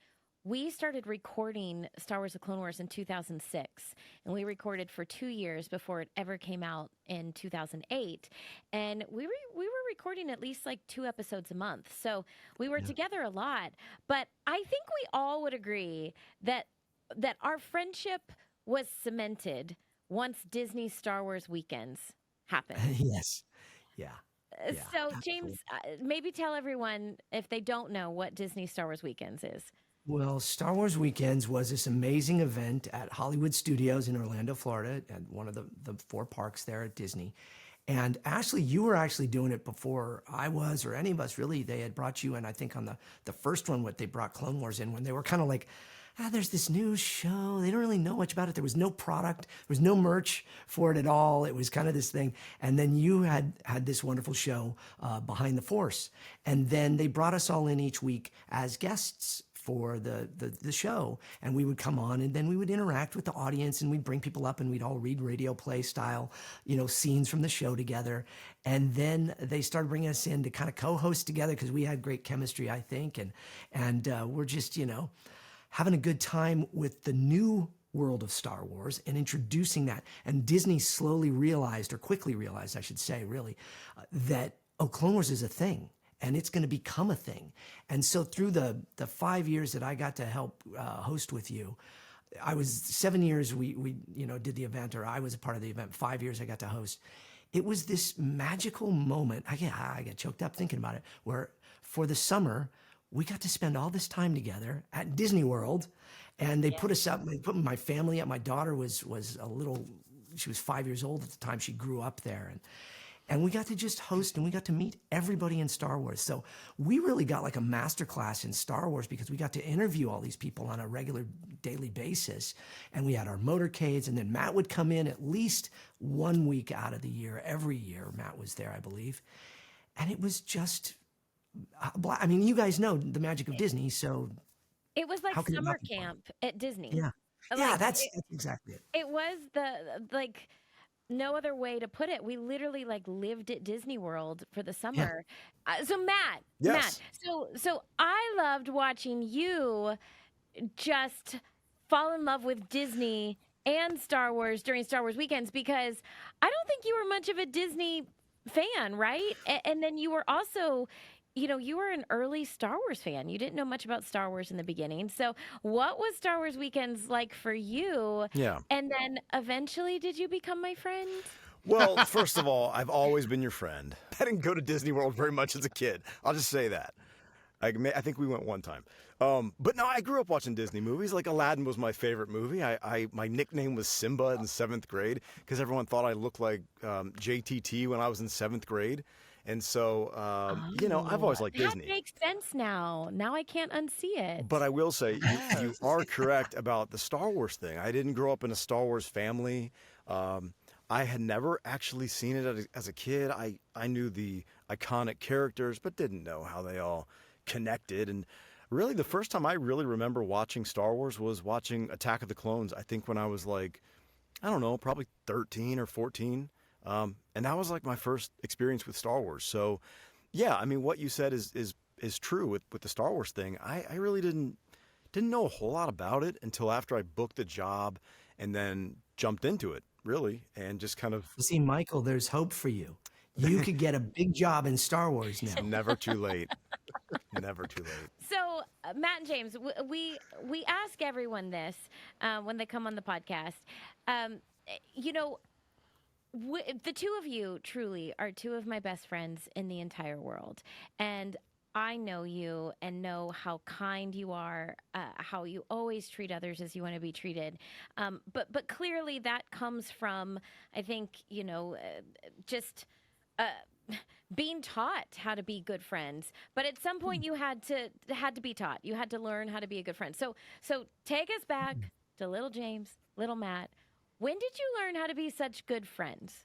we started recording Star Wars: The Clone Wars in 2006, and we recorded for 2 years before it ever came out in 2008. And we were recording at least like 2 episodes a month, so we were together a lot. But I think we all would agree that our friendship was cemented once Disney Star Wars weekends happened. Yes, yeah. So, James, maybe tell everyone if they don't know what Disney Star Wars weekends is. Well, Star Wars Weekends was this amazing event at Hollywood Studios in Orlando, Florida, at one of the 4 parks there at Disney. And Ashley, you were actually doing it before I was, or any of us really. They had brought you in, I think, on the first one, what they brought Clone Wars in, when they were kind of like, there's this new show. They don't really know much about it. There was no product. There was no merch for it at all. It was kind of this thing. And then you had this wonderful show, Behind the Force. And then they brought us all in each week as guests for the show, and we would come on and then we would interact with the audience and we'd bring people up and we'd all read radio play style, you know, scenes from the show together. And then they started bringing us in to kind of co-host together because we had great chemistry, I think. And we're just, you know, having a good time with the new world of Star Wars and introducing that. And Disney slowly realized, or quickly realized, I should say, really, that, Clone Wars is a thing. And it's going to become a thing. And so through the 5 years that I got to help host with you, I was 7 years we you know did the event, or I was a part of the event. 5 years I got to host. It was this magical moment. I get choked up thinking about it. Where for the summer we got to spend all this time together at Disney World, and they put us up. They put my family up. My daughter was a little. She was 5 years old at the time. She grew up there, and we got to just host and we got to meet everybody in Star Wars. So we really got like a masterclass in Star Wars because we got to interview all these people on a regular daily basis. And we had our motorcades, and then Matt would come in at least 1 week out of the year. Every year Matt was there, I believe. And it was just, I mean, you guys know the magic of Disney. So it was like summer camp at Disney. Yeah. Like, yeah, that's exactly it. It was like, no other way to put it. We literally like lived at Disney World for the summer. So Matt, Yes. so I loved watching you just fall in love with Disney and Star Wars during Star Wars weekends, because I don't think you were much of a Disney fan, right? And then you were also, you know, you were an early Star Wars fan. You didn't know much about Star Wars in the beginning. So what was Star Wars weekends like for you? Yeah. And then eventually, did you become my friend? Well, first of all, I've always been your friend. I didn't go to Disney World very much as a kid. I'll just say that. I think we went one time. But no, I grew up watching Disney movies. Like Aladdin was my favorite movie. My nickname was Simba in 7th grade because everyone thought I looked like JTT when I was in 7th grade. And so, you know, I've always liked Disney. That makes sense now. Now I can't unsee it. But I will say, you are correct about the Star Wars thing. I didn't grow up in a Star Wars family. I had never actually seen it as a kid. I knew the iconic characters, but didn't know how they all connected. And really, the first time I really remember watching Star Wars was watching Attack of the Clones. I think when I was like, I don't know, probably 13 or 14. And that was like my first experience with Star Wars. So, yeah, I mean, what you said is true with the Star Wars thing. I really didn't know a whole lot about it until after I booked the job and then jumped into it, really, and just kind of. See, Michael, there's hope for you. You could get a big job in Star Wars now. Never too late. Never too late. So, Matt and James, we ask everyone this when they come on the podcast. You know, the two of you truly are two of my best friends in the entire world, and I know you and know how kind you are, how you always treat others as you want to be treated. But clearly that comes from, I think, just being taught how to be good friends. But at some point you had to be taught. You had to learn how to be a good friend. So take us back to little James, little Matt. When did you learn how to be such good friends?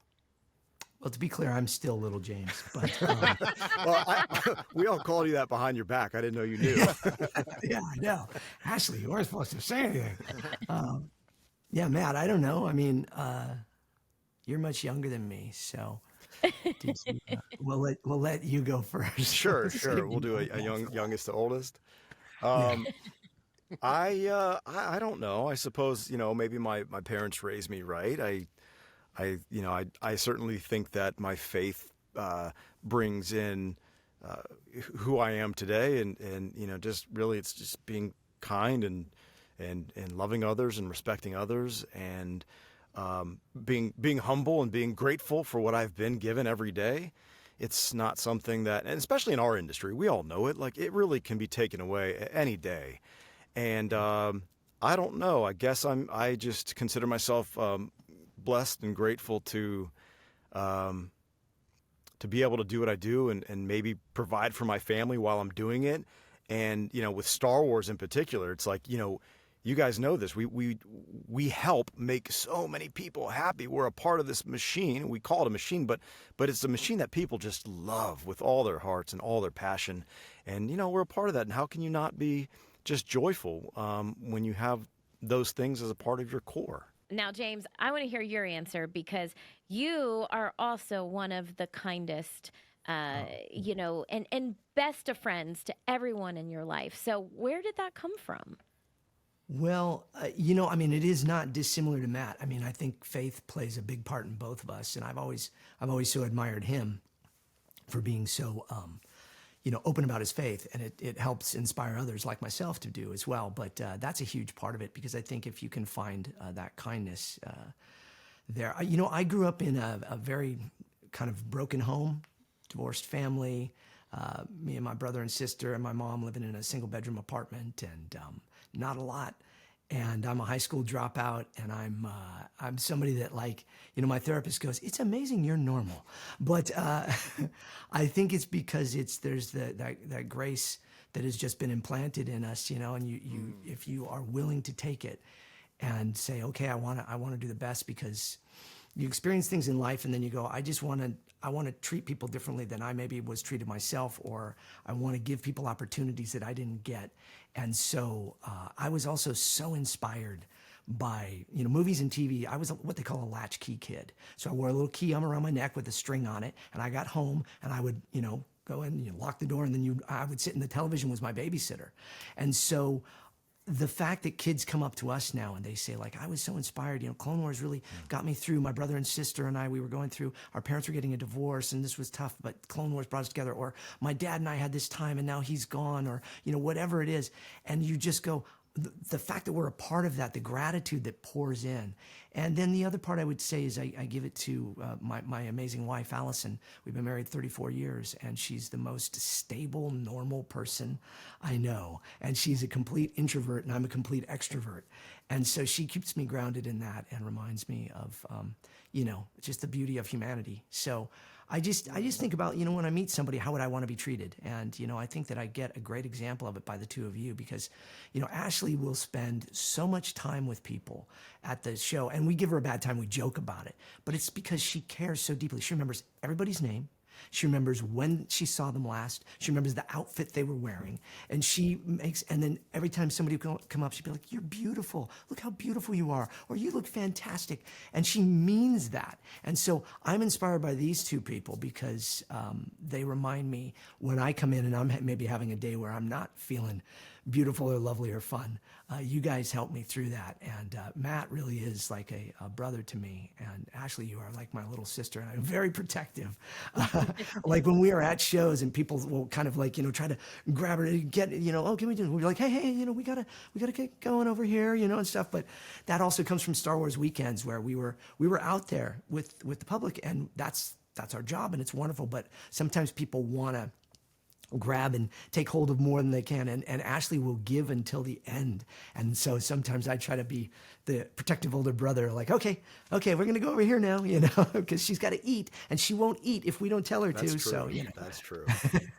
Well, to be clear, I'm still little James, but Well, we all called you that behind your back. I didn't know you knew. yeah, I know. Ashley, you weren't supposed to say anything. Yeah, Matt, I don't know. I mean, you're much younger than me, so we'll let you go first. Sure. We'll do a youngest to oldest. I don't know. I suppose, maybe my parents raised me right. I certainly think that my faith brings in who I am today, and just really it's just being kind and loving others and respecting others, and being humble and being grateful for what I've been given every day. It's not something that, and especially in our industry, we all know it. Like, it really can be taken away any day, and I don't know. I guess I just consider myself blessed and grateful to be able to do what I do and maybe provide for my family while I'm doing it. And, with Star Wars in particular, it's like, you guys know this. We help make so many people happy. We're a part of this machine. We call it a machine, but it's a machine that people just love with all their hearts and all their passion. And, we're a part of that. And how can you not be just joyful when you have those things as a part of your core? Now, James, I want to hear your answer, because you are also one of the kindest, and best of friends to everyone in your life. So where did that come from? Well, it is not dissimilar to Matt. I mean, I think faith plays a big part in both of us, and I've always so admired him for being so, open about his faith, and it helps inspire others like myself to do as well. But that's a huge part of it, because I think if you can find that kindness there, I grew up in a very kind of broken home, divorced family. Me and my brother and sister and my mom living in a single bedroom apartment, and not a lot. And I'm a high school dropout, and I'm somebody that, my therapist goes, "It's amazing you're normal." But I think it's because there's that grace that has just been implanted in us, and you if you are willing to take it and say, okay, I want to do the best, because you experience things in life and then you go, I want to treat people differently than I maybe was treated myself, or I want to give people opportunities that I didn't get. And so I was also so inspired by, movies and TV. I was what they call a latchkey kid. So I wore a little key around my neck with a string on it, and I got home and I would, go in, lock the door, and then I would sit, and the television was my babysitter. And so the fact that kids come up to us now and they say, I was so inspired, Clone Wars really got me through. My brother and sister and I, we were going through, our parents were getting a divorce and this was tough, but Clone Wars brought us together. Or my dad and I had this time and now he's gone, or, whatever it is. And you just go, the fact that we're a part of that, the gratitude that pours in. And then the other part I would say is I give it to my amazing wife, Allison. We've been married 34 years, and she's the most stable, normal person I know. And she's a complete introvert, and I'm a complete extrovert. And so she keeps me grounded in that and reminds me of, just the beauty of humanity. So I just think about, when I meet somebody, how would I want to be treated? And, I think that I get a great example of it by the two of you because, Ashley will spend so much time with people at the show, and we give her a bad time. We joke about it, but it's because she cares so deeply. She remembers everybody's name. She remembers when she saw them last. She remembers the outfit they were wearing. And and then every time somebody would come up, she'd be like, "You're beautiful. Look how beautiful you are." Or "You look fantastic." And she means that. And so I'm inspired by these two people because they remind me when I come in and I'm maybe having a day where I'm not feeling beautiful or lovely or fun. You guys help me through that. And Matt really is like a brother to me. And Ashley, you are like my little sister. And I'm very protective. Like when we are at shows and people will kind of like, try to grab her and get, "Oh, can we do it?" We're like, hey, we gotta get going over here, and stuff. But that also comes from Star Wars weekends where we were out there with the public, and that's our job, and it's wonderful. But sometimes people want to grab and take hold of more than they can, and Ashley will give until the end. And so sometimes I try to be the protective older brother, like, okay, we're gonna go over here now, because she's got to eat, and she won't eat if we don't tell her That's to. true. So That's true.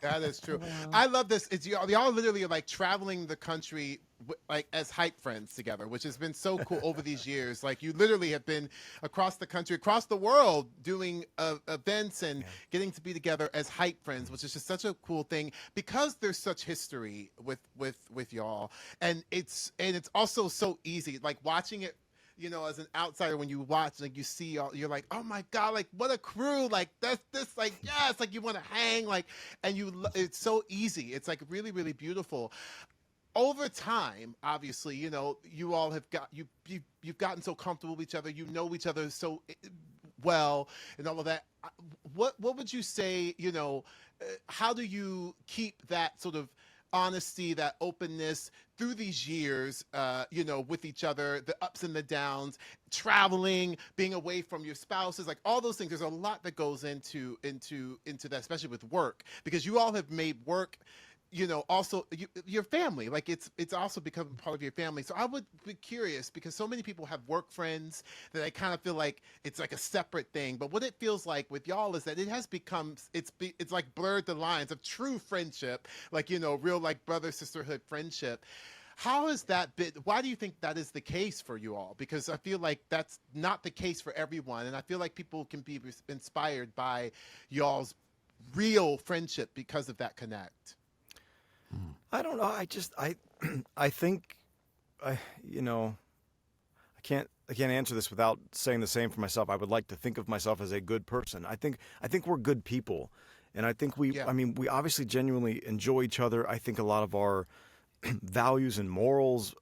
That is true. Wow. I love this. It's y'all literally are like traveling the country like as hype friends together, which has been so cool over these years. Like you literally have been across the country, across the world, doing events and getting to be together as hype friends, which is just such a cool thing because there's such history with y'all, and it's also so easy. Like watching it, as an outsider, when you watch, like you see all, you're like, "Oh my God, like what a crew, like that's this, like, yes, like you want to hang, like," and it's so easy. It's like really, really beautiful. Over time, obviously, you all have you've gotten so comfortable with each other, know each other so well, and all of that. What would you say? How do you keep that sort of honesty, that openness through these years, with each other, the ups and the downs, traveling, being away from your spouses, like all those things. There's a lot that goes into that, especially with work, because you all have made work, also your family. Like it's also become part of your family. So I would be curious, because so many people have work friends that I kind of feel like it's like a separate thing. But what it feels like with y'all is that it has become, it's like blurred the lines of true friendship, like, real like brother sisterhood friendship. How has that been? Why do you think that is the case for you all? Because I feel like that's not the case for everyone. And I feel like people can be inspired by y'all's real friendship because of that connect. I don't know. I think, I can't answer this without saying the same for myself. I would like to think of myself as a good person. I think we're good people, and I think we obviously genuinely enjoy each other. I think a lot of our values and morals,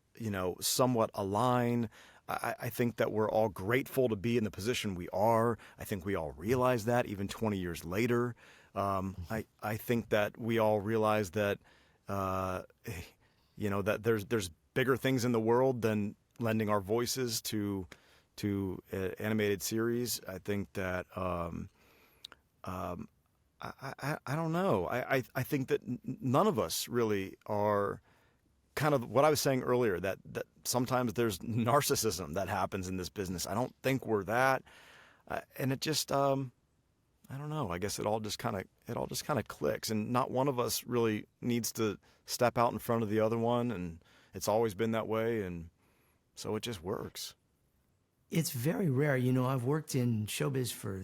somewhat align. I think that we're all grateful to be in the position we are. I think we all realize that even 20 years later. I think that we all realize that. That there's bigger things in the world than lending our voices to animated series. I think that I don't know. I think that none of us really are kind of what I was saying earlier, that sometimes there's narcissism that happens in this business. I don't think we're that, and it just I don't know. I guess it all just kind of clicks, and not one of us really needs to step out in front of the other one, and it's always been that way, and so it just works. It's very rare. I've worked in showbiz for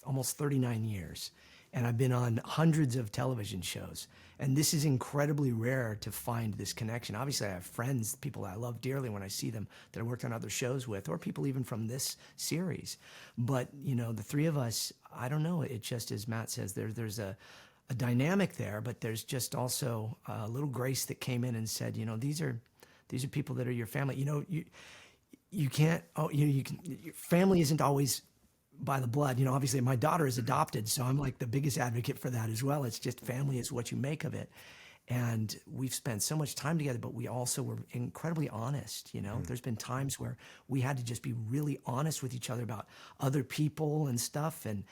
almost 39 years, and I've been on hundreds of television shows. And this is incredibly rare to find this connection. Obviously, I have friends, people I love dearly when I see them that I worked on other shows with, or people even from this series. But, the three of us, I don't know. It just, as Matt says, there's a dynamic there, but there's just also a little grace that came in and said, these are people that are your family. You can't, your family isn't always by the blood. Obviously my daughter is adopted, so I'm like the biggest advocate for that as well. It's just family is what you make of it. And we've spent so much time together, but we also were incredibly honest. There's been times where we had to just be really honest with each other about other people and stuff. And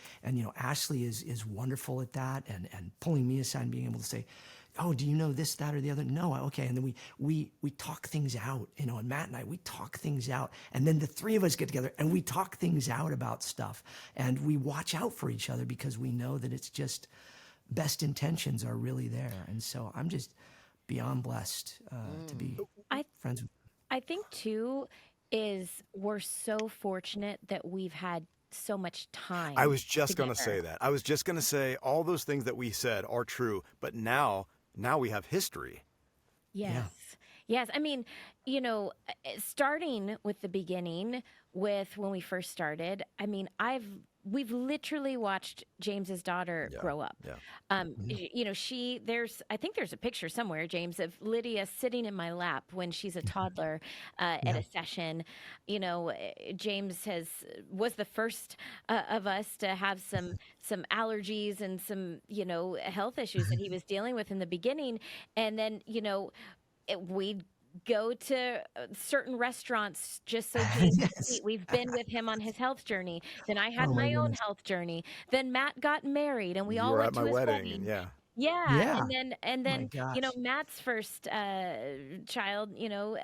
Ashley is wonderful at that, and pulling me aside and being able to say, oh, do you know this, that, or the other? No, okay. And then we talk things out, you know, and Matt and I, we talk things out. And then the three of us get together and we talk things out about stuff. And we watch out for each other because we know that it's just best intentions are really there. And so I'm just beyond blessed to be friends with. I think too is we're so fortunate that we've had so much time. I was just going to together. say that. I was just going to say all those things that we said are true, but now we have history. Yes. Yeah. Yes. I mean, you know, starting with the beginning with when we first started, I mean, we've literally watched James's daughter grow up. Yeah. You know, I think there's a picture somewhere, James, of Lydia sitting in my lap when she's a toddler at a session. You know, James was the first of us to have some allergies and some, you know, health issues that he was dealing with in the beginning. And then, you know, we'd go to certain restaurants just so James could eat. We've been with him on his health journey. Then I had Oh, my my own goodness. health journey. Then Matt got married and we You all were went at to my his wedding, wedding. yeah. Yeah. Yeah. And My then you know, gosh. Matt's first child, you know,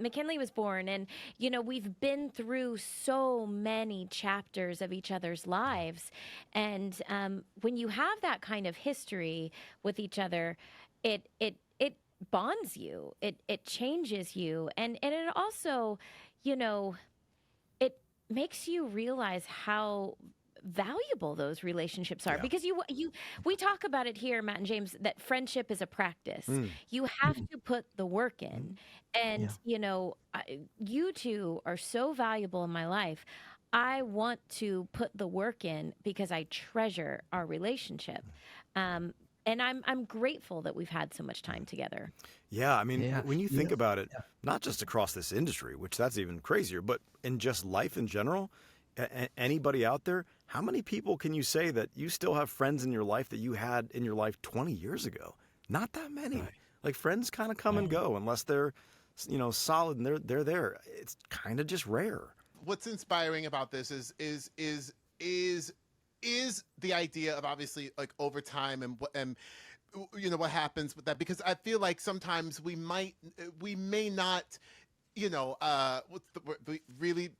McKinley was born. And, you know, we've been through so many chapters of each other's lives. And when you have that kind of history with each other, it bonds you. It changes you. And it also, you know, it makes you realize how valuable those relationships are, Yeah. because we talk about it here, Matt and James, that friendship is a practice. You have to put the work in. And you know, you two are so valuable in my life. I want to put the work in because I treasure our relationship. And I'm grateful that we've had so much time together. Yeah, I mean, Yeah. when you You think know, about it, not just across this industry, which that's even crazier, but in just life in general, anybody out there, how many people can you say that you still have friends in your life that you had in your life 20 years ago? Not that many. Right. Like friends kind of come and go unless they're, you know, solid and they're there. It's kind of just rare. What's inspiring about this is the idea of obviously like over time and you know what happens with that, because I feel like sometimes we may not, you know, what's the word, really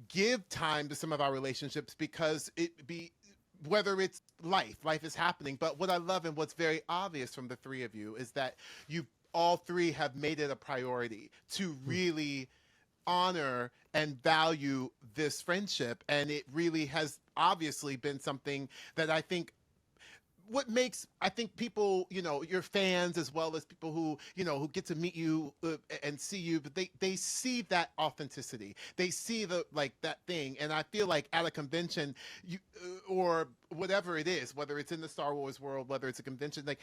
give time to some of our relationships because whether it's life is happening. But what I love and what's very obvious from the three of you is that you all three have made it a priority to really honor and value this friendship. And it really has obviously been something that I think people, you know, your fans as well as people who, you know, who get to meet you and see you, but they see that authenticity. They see that thing. And I feel like at a convention, or whatever it is, whether it's in the Star Wars world, whether it's a convention, like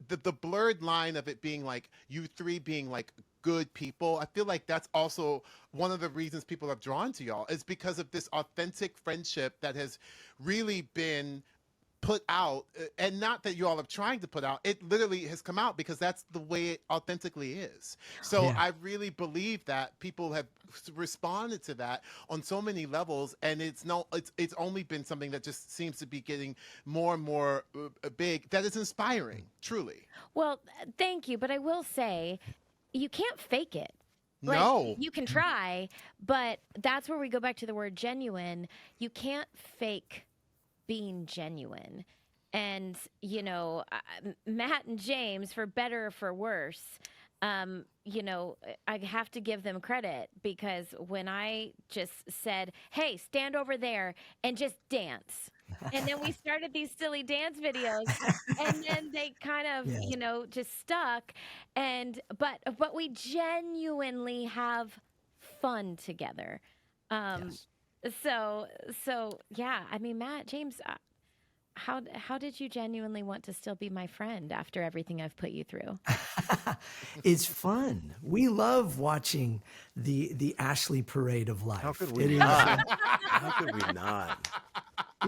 the blurred line of it being like you three being like good people, I feel like that's also one of the reasons people have drawn to y'all, is because of this authentic friendship that has really been put out, and not that you all are trying to put out, it literally has come out because that's the way it authentically is. So Yeah. I really believe that people have responded to that on so many levels, and it's only been something that just seems to be getting more and more big, that is inspiring, truly. Well, thank you, but I will say you can't fake it. Like, No. you can try, but that's where we go back to the word genuine. You can't fake being genuine. And, you know, Matt and James, for better or for worse, you know, I have to give them credit, because when I just said, hey, stand over there and just dance. And then we started these silly dance videos, and then they kind of, Yes. you know, just stuck. But we genuinely have fun together. Yes. So yeah, I mean, Matt, James, how did you genuinely want to still be my friend after everything I've put you through? It's fun. We love watching the Ashley parade of life. How could It we is- not? How could we not?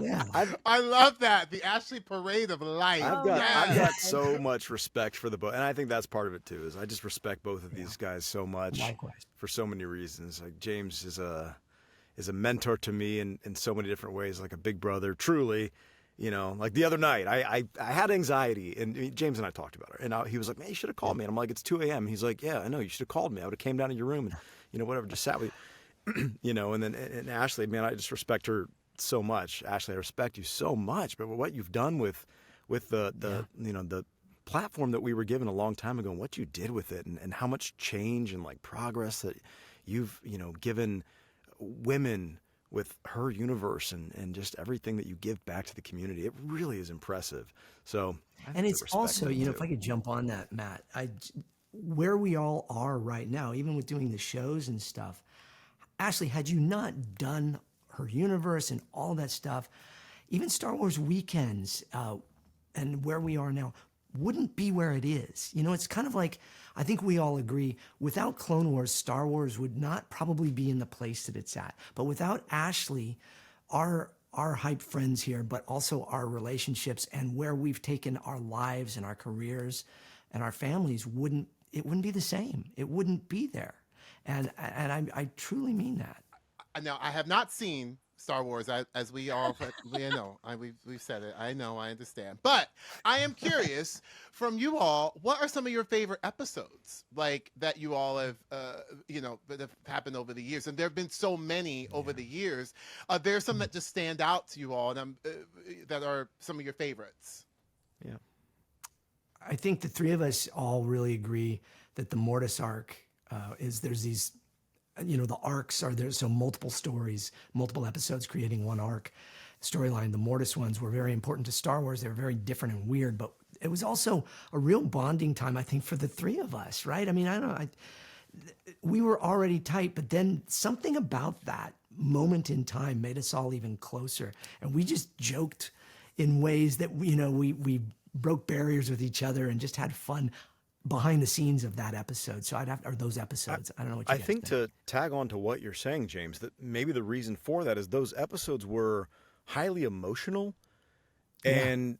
Yeah. I love that, the Ashley parade of life. I've Yes. got so much respect for the both, and I think that's part of it too. Is I just respect both of these guys so much Likewise. for so many reasons. Like James is a mentor to me in so many different ways, like a big brother, truly. You know, like the other night, I had anxiety, and James and I talked about it. And he was like, "Man, you should have called me." And I'm like, "It's 2 a.m." He's like, "Yeah, I know. You should have called me. I would have came down to your room and, you know, whatever, just sat with you." You know, and then and Ashley, man, I just respect her so much. Ashley, I respect you so much. But what you've done with the you know, the platform that we were given a long time ago, and what you did with it, and how much change and like progress that you've, you know, given women with her universe, and just everything that you give back to the community, it really is impressive. So, And it's also, you know, if I could jump on that, Matt, where we all are right now, even with doing the shows and stuff, Ashley, had you not done her universe and all that stuff, even Star Wars weekends and where we are now wouldn't be where it is. You know, it's kind of like, I think we all agree, without Clone Wars, Star Wars would not probably be in the place that it's at. But without Ashley, our hype friends here, but also our relationships and where we've taken our lives and our careers and our families, wouldn't be the same. It wouldn't be there. And I truly mean that. Now, I have not seen Star Wars, as we all we know. We've said it. I know. I understand. But I am curious from you all, what are some of your favorite episodes, like that you all have, you know, that have happened over the years? And there have been so many over the years. There are some that just stand out to you all, and that are some of your favorites. Yeah, I think the three of us all really agree that the Mortis arc there's these, you know, the arcs are there. So multiple stories, multiple episodes creating one arc storyline. The Mortis ones were very important to Star Wars. They were very different and weird, but it was also a real bonding time, I think, for the three of us, right? I mean, I don't know. We were already tight, but then something about that moment in time made us all even closer. And we just joked in ways that, you know, we broke barriers with each other and just had fun behind the scenes of that episode. So or those episodes. I don't know what you guys think to tag on to what you're saying, James, that maybe the reason for that is those episodes were highly emotional. And,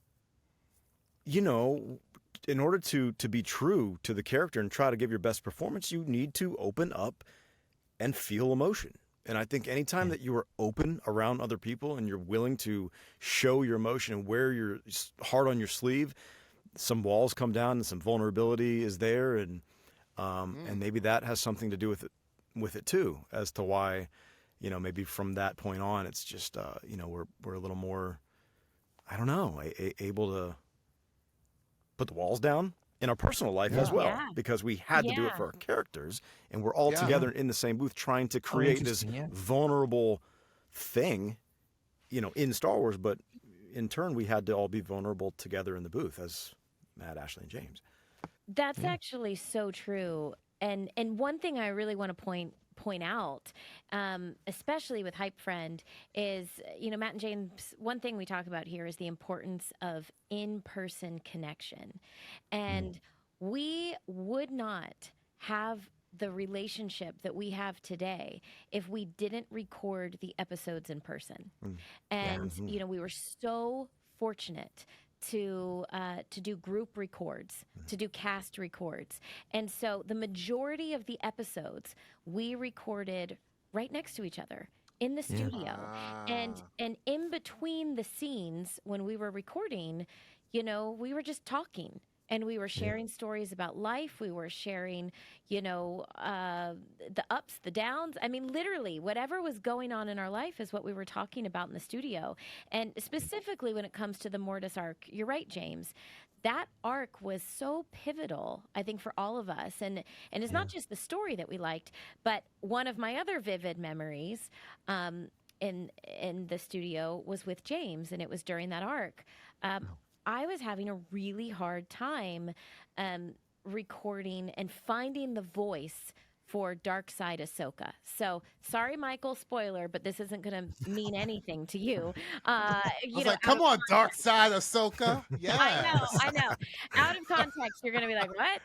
you know, in order to be true to the character and try to give your best performance, you need to open up and feel emotion. And I think anytime that you are open around other people and you're willing to show your emotion and wear your heart on your sleeve, some walls come down and some vulnerability is there, and maybe that has something to do with it too, as to why, you know, maybe from that point on, it's just you know, we're a little more, I don't know, able to put the walls down in our personal life as well, because we had to do it for our characters, and we're all together in the same booth trying to create this vulnerable thing, you know, in Star Wars, but in turn we had to all be vulnerable together in the booth as Matt, Ashley, and James. That's actually so true. And one thing I really want to point out, especially with HypeFriend, is, you know, Matt and James, one thing we talk about here is the importance of in-person connection. And we would not have the relationship that we have today if we didn't record the episodes in person. And, you know, we were so fortunate to do group records, to do cast records. And so the majority of the episodes we recorded right next to each other in the studio. And in between the scenes when we were recording, you know, we were just talking. And we were sharing stories about life. We were sharing, you know, the ups, the downs. I mean, literally, whatever was going on in our life is what we were talking about in the studio. And specifically when it comes to the Mortis arc, you're right, James. That arc was so pivotal, I think, for all of us. And it's not just the story that we liked, but one of my other vivid memories in the studio was with James, and it was during that arc. I was having a really hard time recording and finding the voice for Dark Side Ahsoka. So, sorry, Michael, spoiler, but this isn't going to mean anything to you. I was like, come on, Dark Side Ahsoka. Yeah. I know. Out of context, you're going to be like, what?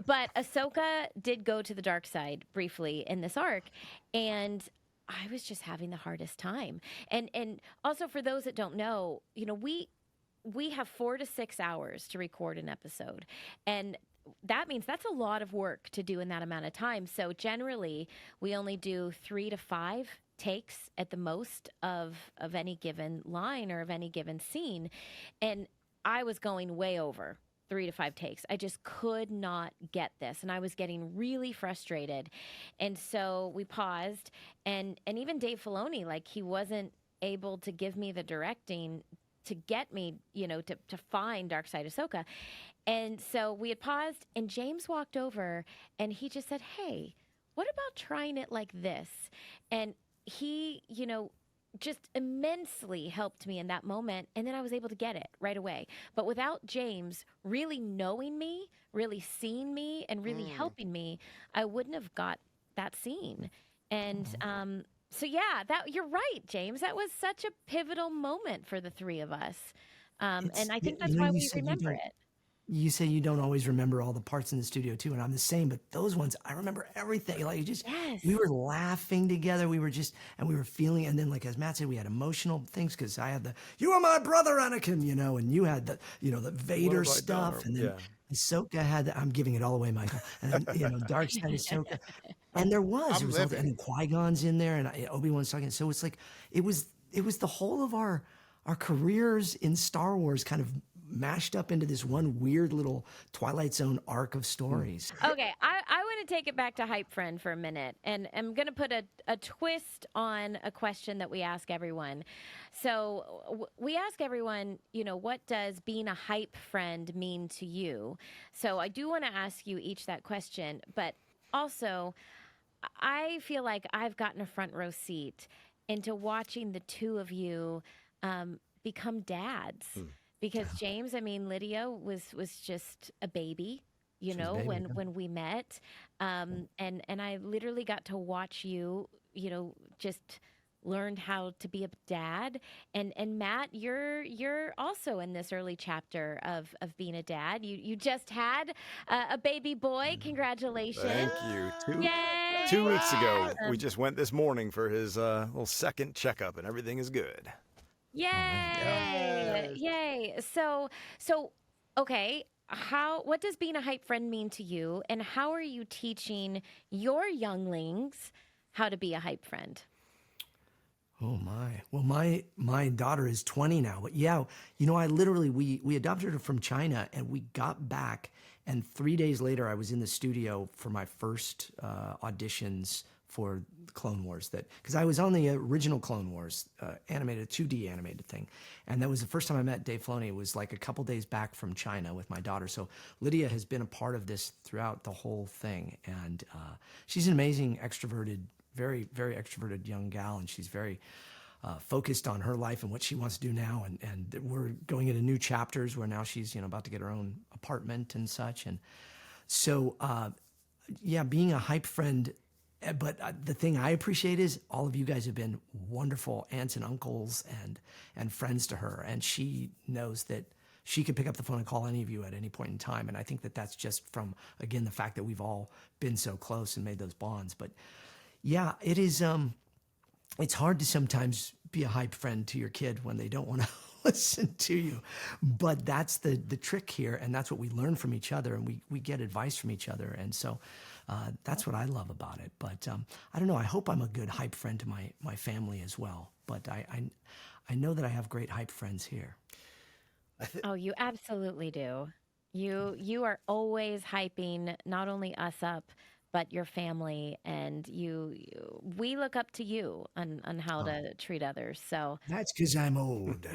But Ahsoka did go to the dark side briefly in this arc, and I was just having the hardest time. And also, for those that don't know, you know, we have 4 to 6 hours to record an episode, and that means that's a lot of work to do in that amount of time. So generally we only do 3 to 5 takes at the most of any given line or of any given scene, and I was going way over 3 to 5 takes. I just could not get this, and I was getting really frustrated. And so we paused, and even Dave Filoni, like, he wasn't able to give me the directing to get me, to find Dark Side Ahsoka. And so we had paused, and James walked over, and he just said, "Hey, what about trying it like this?" And he, just immensely helped me in that moment. And then I was able to get it right away. But without James really knowing me, really seeing me, and really helping me, I wouldn't have got that scene. And so, yeah, you're right, James. That was such a pivotal moment for the three of us. And I think that's why we remember it. You say you don't always remember all the parts in the studio too, and I'm the same, but those ones, I remember everything. Like, we were laughing together. We were and we were feeling, and then, like, as Matt said, we had emotional things, because I had you are my brother, Anakin, and you had the Vader stuff. And then Ahsoka had I'm giving it all away, Michael. And then, Dark Side Ahsoka. And there was all and then Qui-Gon's in there, and Obi-Wan's talking. So it's like, it was the whole of our careers in Star Wars kind of mashed up into this one weird little Twilight Zone arc of stories. Okay, I want to take it back to HypeFriend for a minute, and I'm going to put a twist on a question that we ask everyone. So we ask everyone, what does being a hype friend mean to you? So I do want to ask you each that question, but also I feel like I've gotten a front row seat into watching the two of you become dads. Because James, Lydia was just a baby, when we met, and I literally got to watch you, just learn how to be a dad, and Matt, you're also in this early chapter of being a dad. You just had a baby boy. Congratulations! Thank you. Yay! 2 weeks ago, we just went this morning for his little second checkup, and everything is good. Yay! Yes. Yay! So, okay. What does being a hype friend mean to you, and how are you teaching your younglings how to be a hype friend? Oh my! Well, my daughter is 20 now, but yeah, I literally we adopted her from China, and we got back, and 3 days later, I was in the studio for my first auditions for Clone Wars, because I was on the original Clone Wars animated 2D animated thing, and that was the first time I met Dave Filoni. It was like a couple days back from China with my daughter. So Lydia has been a part of this throughout the whole thing, and she's an amazing extroverted, very very extroverted young gal, and she's very focused on her life and what she wants to do now, and we're going into new chapters where now she's about to get her own apartment and such, and so yeah, being a hype friend. But the thing I appreciate is all of you guys have been wonderful aunts and uncles and friends to her. And she knows that she could pick up the phone and call any of you at any point in time. And I think that that's just from, again, the fact that we've all been so close and made those bonds. But yeah, it is, it's hard to sometimes be a hype friend to your kid when they don't want to listen to you. But that's the trick here. And that's what we learn from each other, and we get advice from each other. And so that's what I love about it. But I don't know. I hope I'm a good hype friend to my family as well. But I know that I have great hype friends here. Oh, you absolutely do. You are always hyping not only us up, but your family, and we look up to you on how to treat others. So that's because I'm old.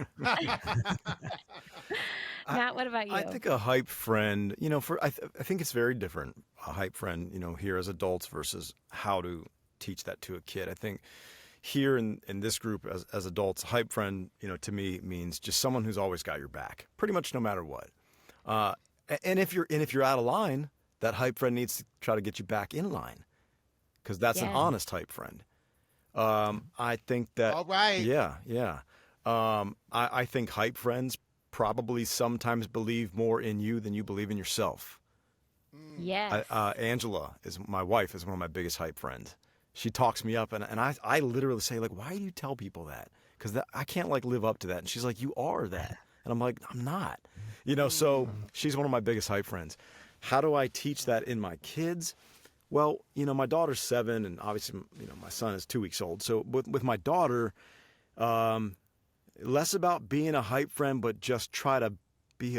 Matt, what about you? I think a hype friend, I think it's very different. A hype friend, here as adults versus how to teach that to a kid. I think here in this group as adults, a hype friend, to me means just someone who's always got your back, pretty much no matter what. And if you're out of line, that hype friend needs to try to get you back in line, because that's an honest hype friend. I think that. All right. Yeah. I think hype friends probably sometimes believe more in you than you believe in yourself. Yes. Angela my wife is one of my biggest hype friends. She talks me up, and I literally say, like, why do you tell people that? Because I can't live up to that. And she's like, you are that. And I'm like, I'm not. So she's one of my biggest hype friends. How do I teach that in my kids? Well, my daughter's 7, and obviously, my son is 2 weeks old. So with my daughter, less about being a hype friend, but just try to be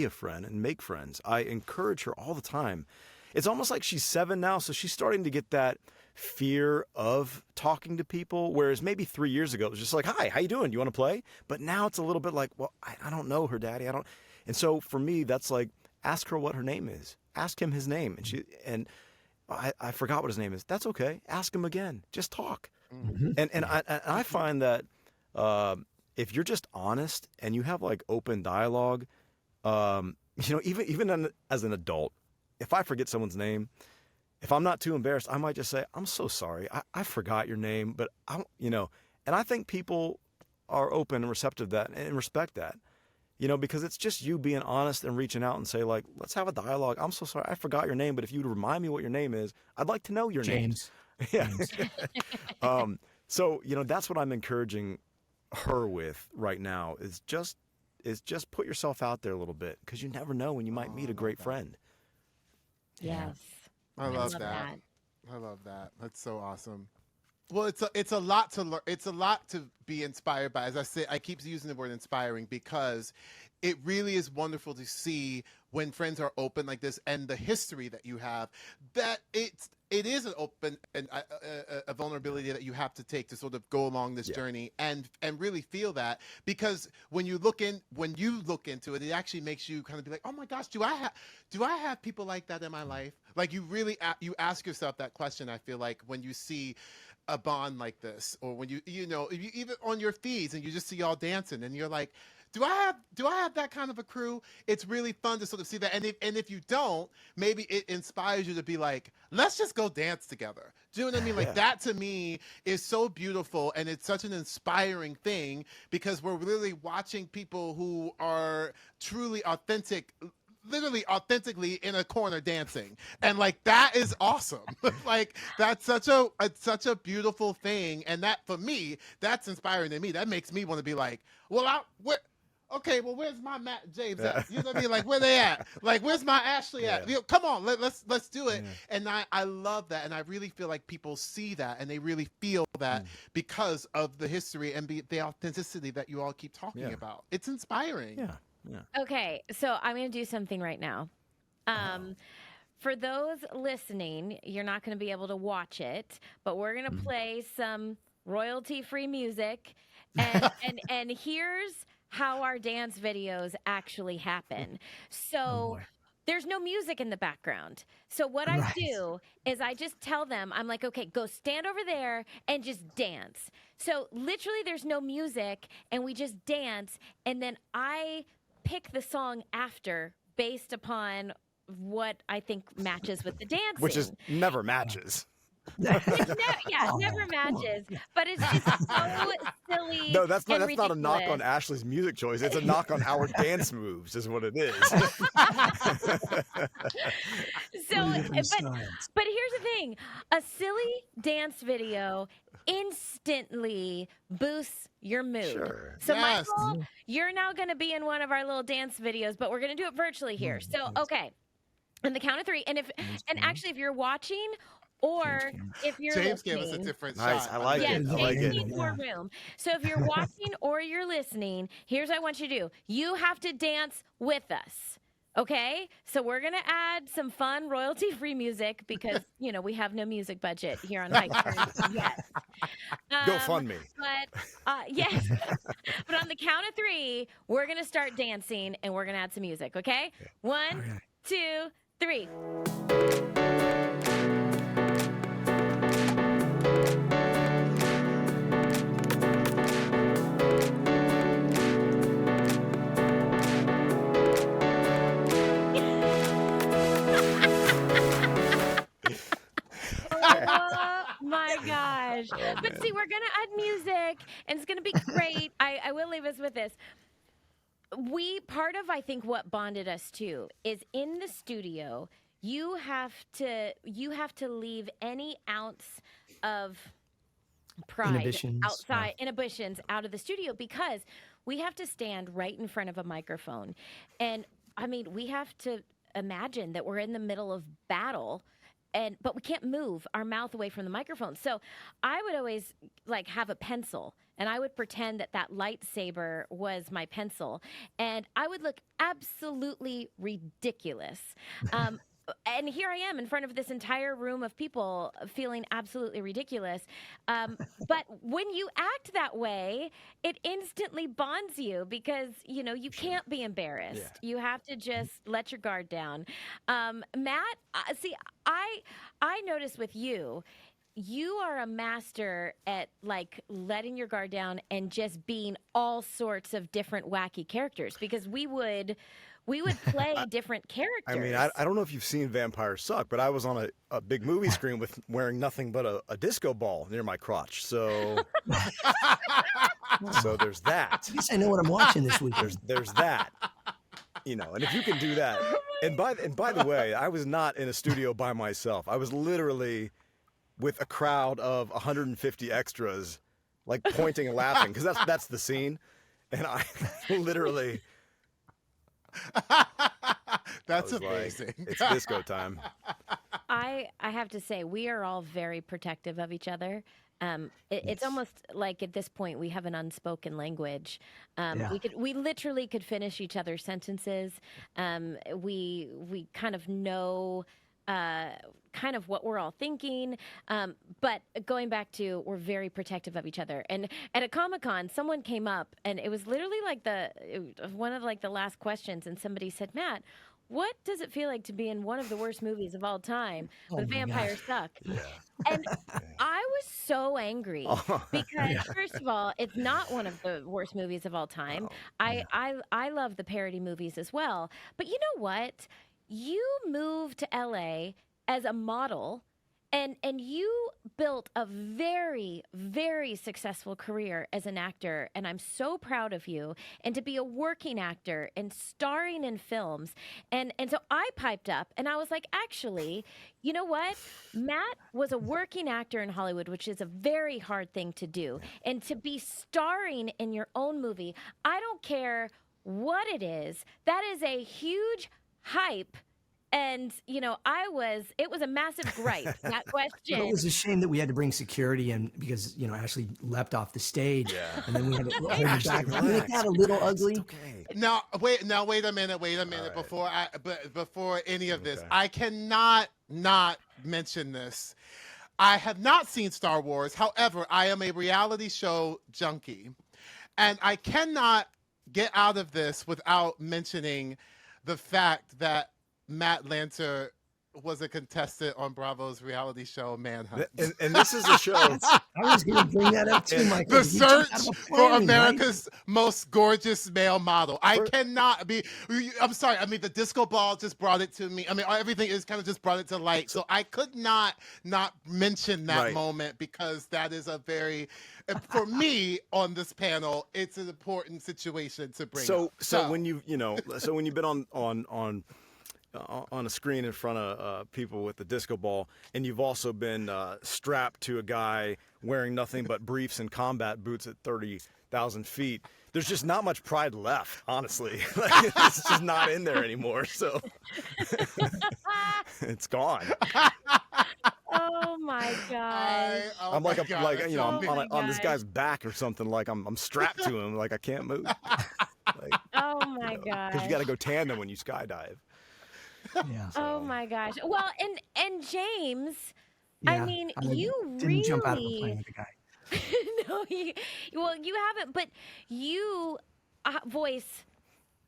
a friend and make friends. I encourage her all the time. It's almost like she's 7 now, so she's starting to get that fear of talking to people, whereas maybe 3 years ago it was just like, "Hi, how you doing? You want to play?" But now it's a little bit like, "Well, I don't know her, Daddy. I don't." And so for me, that's like, ask her what her name is. Ask him his name, and I forgot what his name is. That's okay. Ask him again. Just talk. Mm-hmm. And I find that if you're just honest and you have like open dialogue, even as an adult, if I forget someone's name, if I'm not too embarrassed, I might just say, "I'm so sorry. I forgot your name," but and I think people are open and receptive to that and respect that. Because it's just you being honest and reaching out and say, like, let's have a dialogue. "I'm so sorry, I forgot your name, but if you'd remind me what your name is, I'd like to know your name." James. Yeah. James. So, that's what I'm encouraging her with right now is just put yourself out there a little bit, because you never know when you might meet a great friend. Yes. I love that. I love that. That's so awesome. Well, it's a lot to learn. It's a lot to be inspired by. As I say, I keep using the word inspiring because it really is wonderful to see when friends are open like this, and the history that you have. That it is an open and a vulnerability that you have to take to sort of go along this journey and really feel that, because when you look into it, it actually makes you kind of be like, "Oh my gosh, do I have people like that in my life?" Like you really you ask yourself that question. I feel like when you see a bond like this, or when you even on your feeds and you just see y'all dancing and you're like, do I have that kind of a crew? It's really fun to sort of see that. And if you don't, maybe it inspires you to be like, let's just go dance together. Do you know what I mean? Like that to me is so beautiful, and it's such an inspiring thing, because we're really watching people who are truly authentic, literally authentically in a corner dancing, and like that is awesome. Like that's such a beautiful thing, and that for me, that's inspiring to me. That makes me want to be like, well, where's my Matt James at? You know what I mean? Like where they at? Like where's my Ashley at? Come on, let's do it. And I love that, and I really feel like people see that and they really feel that because of the history and the authenticity that you all keep talking about. It's inspiring. Yeah. Okay, so I'm going to do something right now. For those listening, you're not going to be able to watch it, but we're going to play some royalty-free music, and here's how our dance videos actually happen. So there's no music in the background. So what I do is I just tell them, I'm like, okay, go stand over there and just dance. So literally there's no music, and we just dance, and then I pick the song after based upon what I think matches with the dancing. Which is never matches. Never matches, but it's just so silly. No, that's not ridiculous. a knock on Ashley's music choice. It's a knock on our dance moves, is what it is. But here's the thing: a silly dance video instantly boosts your mood. Sure. So, Yes. Michael, you're now going to be in one of our little dance videos, but we're going to do it virtually here. So, okay, on the count of 3, and actually, if you're watching, or if you're James gave listening, us a different Nice, shot. I like yes, it. I James like it. needs more room. So if you're watching or you're listening, here's what I want you to do. You have to dance with us. Okay? So we're going to add some fun royalty-free music because, we have no music budget here on HypeFriends yet. Go fund me. But, yes. But on the count of 3, we're going to start dancing and we're going to add some music, okay? 1, 2, 3. Oh my gosh. But see, we're going to add music and it's going to be great. I will leave us with this. Part of, I think, what bonded us too is in the studio, you have to leave any ounce of pride inhibitions out of the studio, because we have to stand right in front of a microphone. And I mean, we have to imagine that we're in the middle of battle but we can't move our mouth away from the microphone. So I would always like have a pencil, and I would pretend that that lightsaber was my pencil, and I would look absolutely ridiculous. And here I am in front of this entire room of people feeling absolutely ridiculous. But when you act that way, it instantly bonds you because, you know, you can't be embarrassed. Yeah. You have to just let your guard down. Matt, see, I notice with you, you are a master at like letting your guard down and just being all sorts of different wacky characters because we would play different characters. I mean, I don't know if you've seen Vampires Suck, but I was on a big movie screen with wearing nothing but a disco ball near my crotch. So, so there's that. I guess I know what I'm watching this weekend. There's that. You know, and if you can do that, and by the way, I was not in a studio by myself. I was literally with a crowd of 150 extras, like pointing and laughing, because that's the scene, and I literally. That's I was amazing. Like, it's disco time. I have to say, we are all very protective of each other. It's almost like at this point we have an unspoken language. We literally could finish each other's sentences. We kind of know kind of what we're all thinking. But going back to, we're very protective of each other. And at a Comic-Con, someone came up and it was literally like one of like the last questions. And somebody said, Matt, what does it feel like to be in one of the worst movies of all time with Vampires Suck? Yeah. And I was so angry because first of all, it's not one of the worst movies of all time. I love the parody movies as well. But you know what? You moved to LA as a model and you built a very, very successful career as an actor. And I'm so proud of you. And to be a working actor and starring in films. And so I piped up and I was like, actually, you know what? Matt was a working actor in Hollywood, which is a very hard thing to do. And to be starring in your own movie, I don't care what it is. That is a huge hype. And, you know, it was a massive gripe, that question. It was a shame that we had to bring security in because, you know, Ashley leapt off the stage. Yeah. And then we had to hold her back. Make that a little ugly. Okay. Now wait a minute. right. Before any of this, Okay. I cannot not mention this. I have not seen Star Wars. However, I am a reality show junkie, and I cannot get out of this without mentioning the fact that Matt Lanter was a contestant on Bravo's reality show Manhunt. And this is a show. I was going to bring that up too, Michael. The search for America's most gorgeous male model. I cannot be. I'm sorry. I mean, the disco ball just brought it to me. I mean, everything is kind of just brought it to light. So I could not mention that Right. moment because that is a very, for me on this panel, it's an important situation to bring up. So when you've been on a screen in front of people with the disco ball, and you've also been strapped to a guy wearing nothing but briefs and combat boots at 30,000 feet, there's just not much pride left, honestly. Like, it's just not in there anymore, so it's gone. Oh my God. I'm my like, God, you know, I'm Oh my on this gosh. guy's back or something. Like I'm strapped to him, like I can't move. Like, Oh my God. because you got to go tandem when you skydive. Yeah. Oh my gosh. Well, and James, I mean, you didn't jump out of the really plane with the guy. no, you haven't, but you voice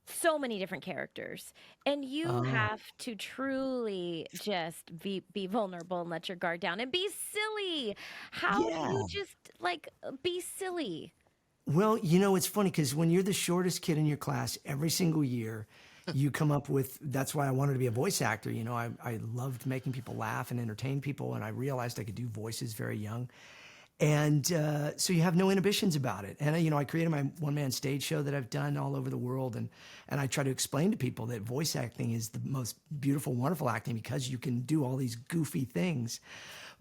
so many different characters, and you have to truly just be vulnerable and let your guard down and be silly. How do you just like be silly? Well, you know, it's funny because when you're the shortest kid in your class every single year, you come up with, that's why I wanted to be a voice actor. You know, I loved making people laugh and entertain people, and I realized I could do voices very young. And so you have no inhibitions about it. And I created my one-man stage show that I've done all over the world, and I try to explain to people that voice acting is the most beautiful, wonderful acting because you can do all these goofy things.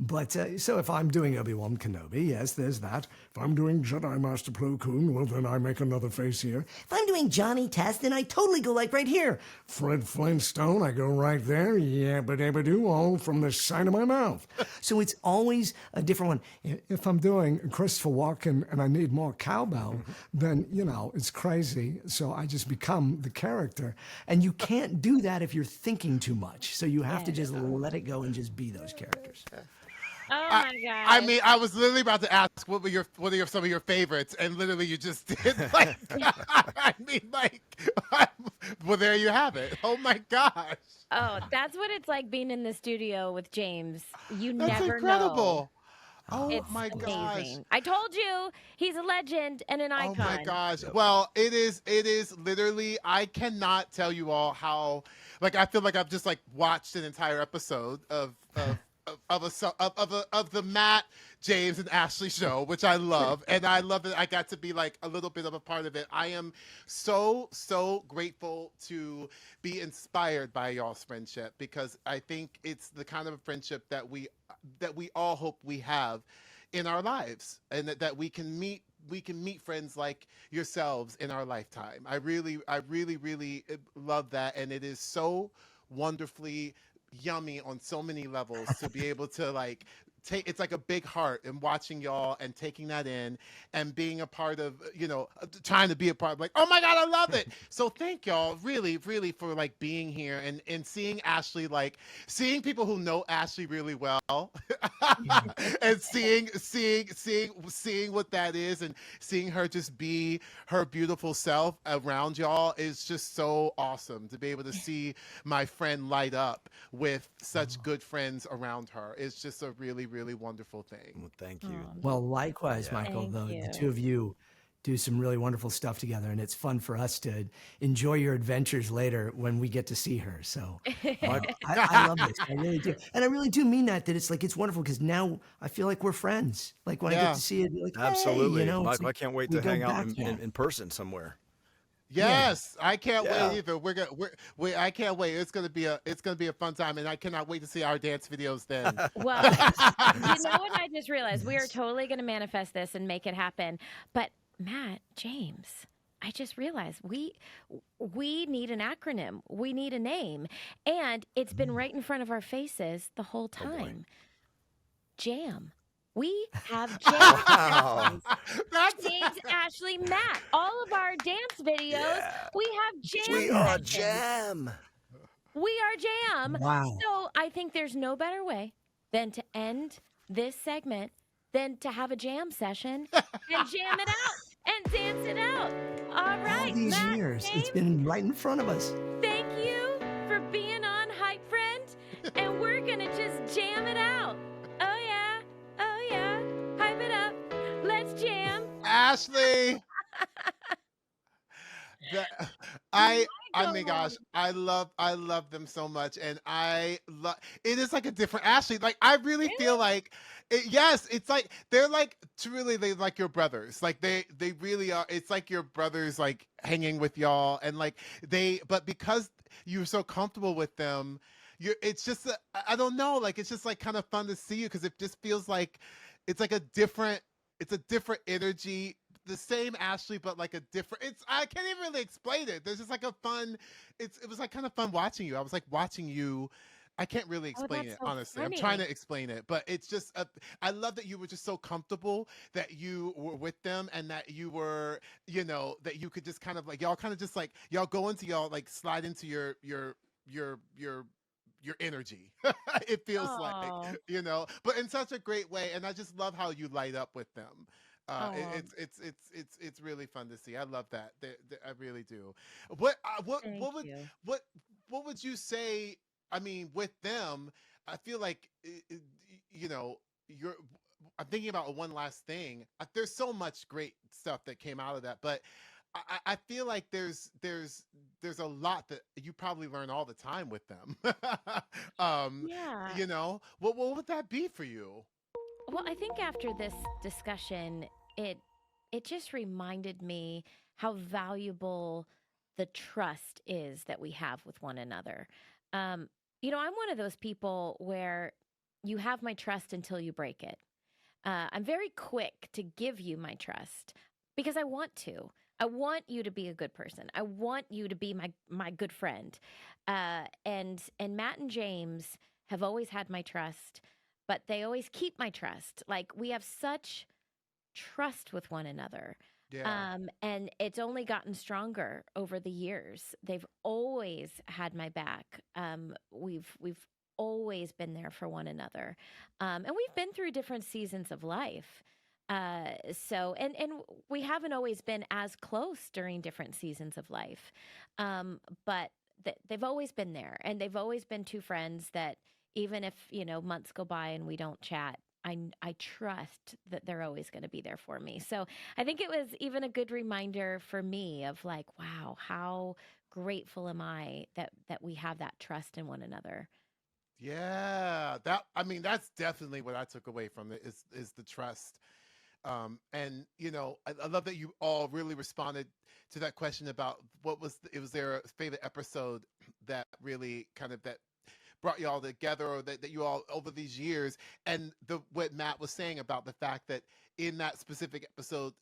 But so if I'm doing Obi-Wan Kenobi, yes, there's that. If I'm doing Jedi Master Plo Koon, well, then I make another face here. If I'm doing Johnny Test, then I totally go like right here. Fred Flintstone, I go right there. Yeah, but do all from the side of my mouth. So it's always a different one. If I'm doing Christopher Walken and I need more cowbell, then, it's crazy. So I just become the character. And you can't do that if you're thinking too much. So you have to just let it go and just be those characters. Oh my god! I mean, I was literally about to ask what are some of your favorites, and literally you just did. Like, I mean, like, well, there you have it. Oh my gosh! Oh, that's what it's like being in the studio with James. You That's never incredible. know. Oh It's my gosh! amazing. I told you, he's a legend and an icon. Oh my gosh! Well, it is literally. I cannot tell you all how. Like, I feel like I've just like watched an entire episode of the Matt, James, and Ashley show, which I love, and I love that I got to be like a little bit of a part of it. I am so grateful to be inspired by y'all's friendship, because I think it's the kind of a friendship that we all hope we have in our lives, and that we can meet friends like yourselves in our lifetime. I really love that, and it is so wonderfully yummy on so many levels to be able to like it's like a big heart, and watching y'all and taking that in and being a part of, trying to be a part of, like, oh my God, I love it. So thank y'all really for like being here and seeing Ashley, like seeing people who know Ashley really well and seeing what that is, and seeing her just be her beautiful self around y'all is just so awesome. To be able to see my friend light up with such good friends around her is just a really wonderful thing. Well, thank you. Well, likewise, Michael, the two of you do some really wonderful stuff together, and it's fun for us to enjoy your adventures later when we get to see her. So I love this. I really do. And I really do mean that it's like, it's wonderful because now I feel like we're friends. Like when I get to see it, like, absolutely. hey, Michael, like I can't wait to hang out in person somewhere. Yes, I can't wait either. I can't wait. It's gonna be a fun time, and I cannot wait to see our dance videos then. Well, you know what I just realized? We are totally going to manifest this and make it happen. But Matt, James, I just realized we need an acronym. We need a name, and it's been right in front of our faces the whole time. Jam. We have James, Wow. James, Ashley, Matt. All of our dance videos, we have Jam. We are sessions. Jam. We are Jam. Wow. So I think there's no better way than to end this segment than to have a jam session and jam it out and dance it out. All right, all these Matt, years, James, it's been right in front of us. thank you for being on HypeFriend, and we're gonna just jam it out. Oh yeah, hype it up. Let's jam. Ashley. I mean, gosh, Michael. I love them so much, and it is like a different Ashley. Like, I really feel like yes, it's like they're like they like your brothers. Like they really are. It's like your brothers, like hanging with y'all, and like but because you're so comfortable with them, it's just I don't know, like it's just like kind of fun to see you, because it just feels like it's like a different energy, the same Ashley, but like a different. I can't even really explain it. There's just like a fun. It was like kind of fun watching you. I was like watching you. I can't really explain that's it, so honestly. I'm funny. trying to explain it, but it's just I love that you were just so comfortable, that you were with them, and that you were, that you could just kind of like, y'all kind of just like, y'all go into, y'all like slide into your energy. It feels Aw. like, but in such a great way, and I just love how you light up with them. Aw. It's really fun to see. I love that. I really do. What Thank what would you. what would you say? I mean, with them, I feel like you're. I'm thinking about one last thing. There's so much great stuff that came out of that, but I feel like there's a lot that you probably learn all the time with them. Yeah. What would that be for you? Well, I think after this discussion, it just reminded me how valuable the trust is that we have with one another. Um, I'm one of those people where you have my trust until you break it. I'm very quick to give you my trust because I want to. I want you to be a good person. I want you to be my good friend. And Matt and James have always had my trust, but they always keep my trust. Like we have such trust with one another. Yeah. And it's only gotten stronger over the years. They've always had my back. We've always been there for one another, and we've been through different seasons of life. And we haven't always been as close during different seasons of life, but they've always been there, and they've always been two friends that even if months go by and we don't chat, I trust that they're always going to be there for me. So I think it was even a good reminder for me of like, wow, how grateful am I that we have that trust in one another. Yeah, that's definitely what I took away from it is the trust. And I love that you all really responded to that question about it was their favorite episode that really kind of that brought you all together, or that you all over these years, and what Matt was saying about the fact that in that specific episode,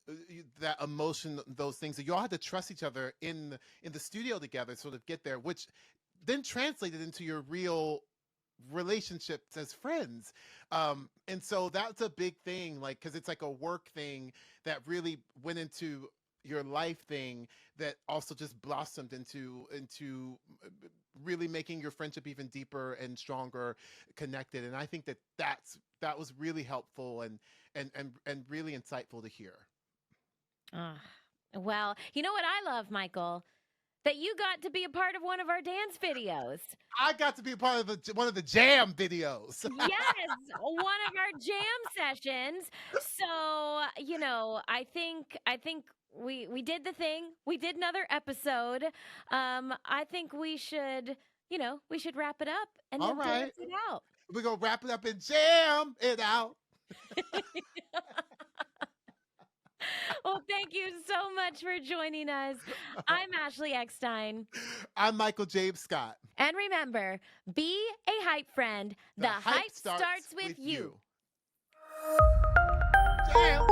that emotion, those things, that you all had to trust each other in the studio together, sort of get there, which then translated into your real relationships as friends. And so that's a big thing, like, because it's like a work thing that really went into your life thing that also just blossomed into really making your friendship even deeper and stronger, connected. And I think that was really helpful and really insightful to hear. Ah, well, you know what I love, Michael? That you got to be a part of one of our dance videos. I got to be a part of one of the jam videos. Yes, one of our jam sessions. So, I think we did the thing. We did another episode. I think we should wrap it up and All then right, dance it out. we're gonna wrap it up and jam it out. Well, thank you so much for joining us. I'm Ashley Eckstein. I'm Michael James Scott. And remember, be a hype friend. The hype starts with you. Jam.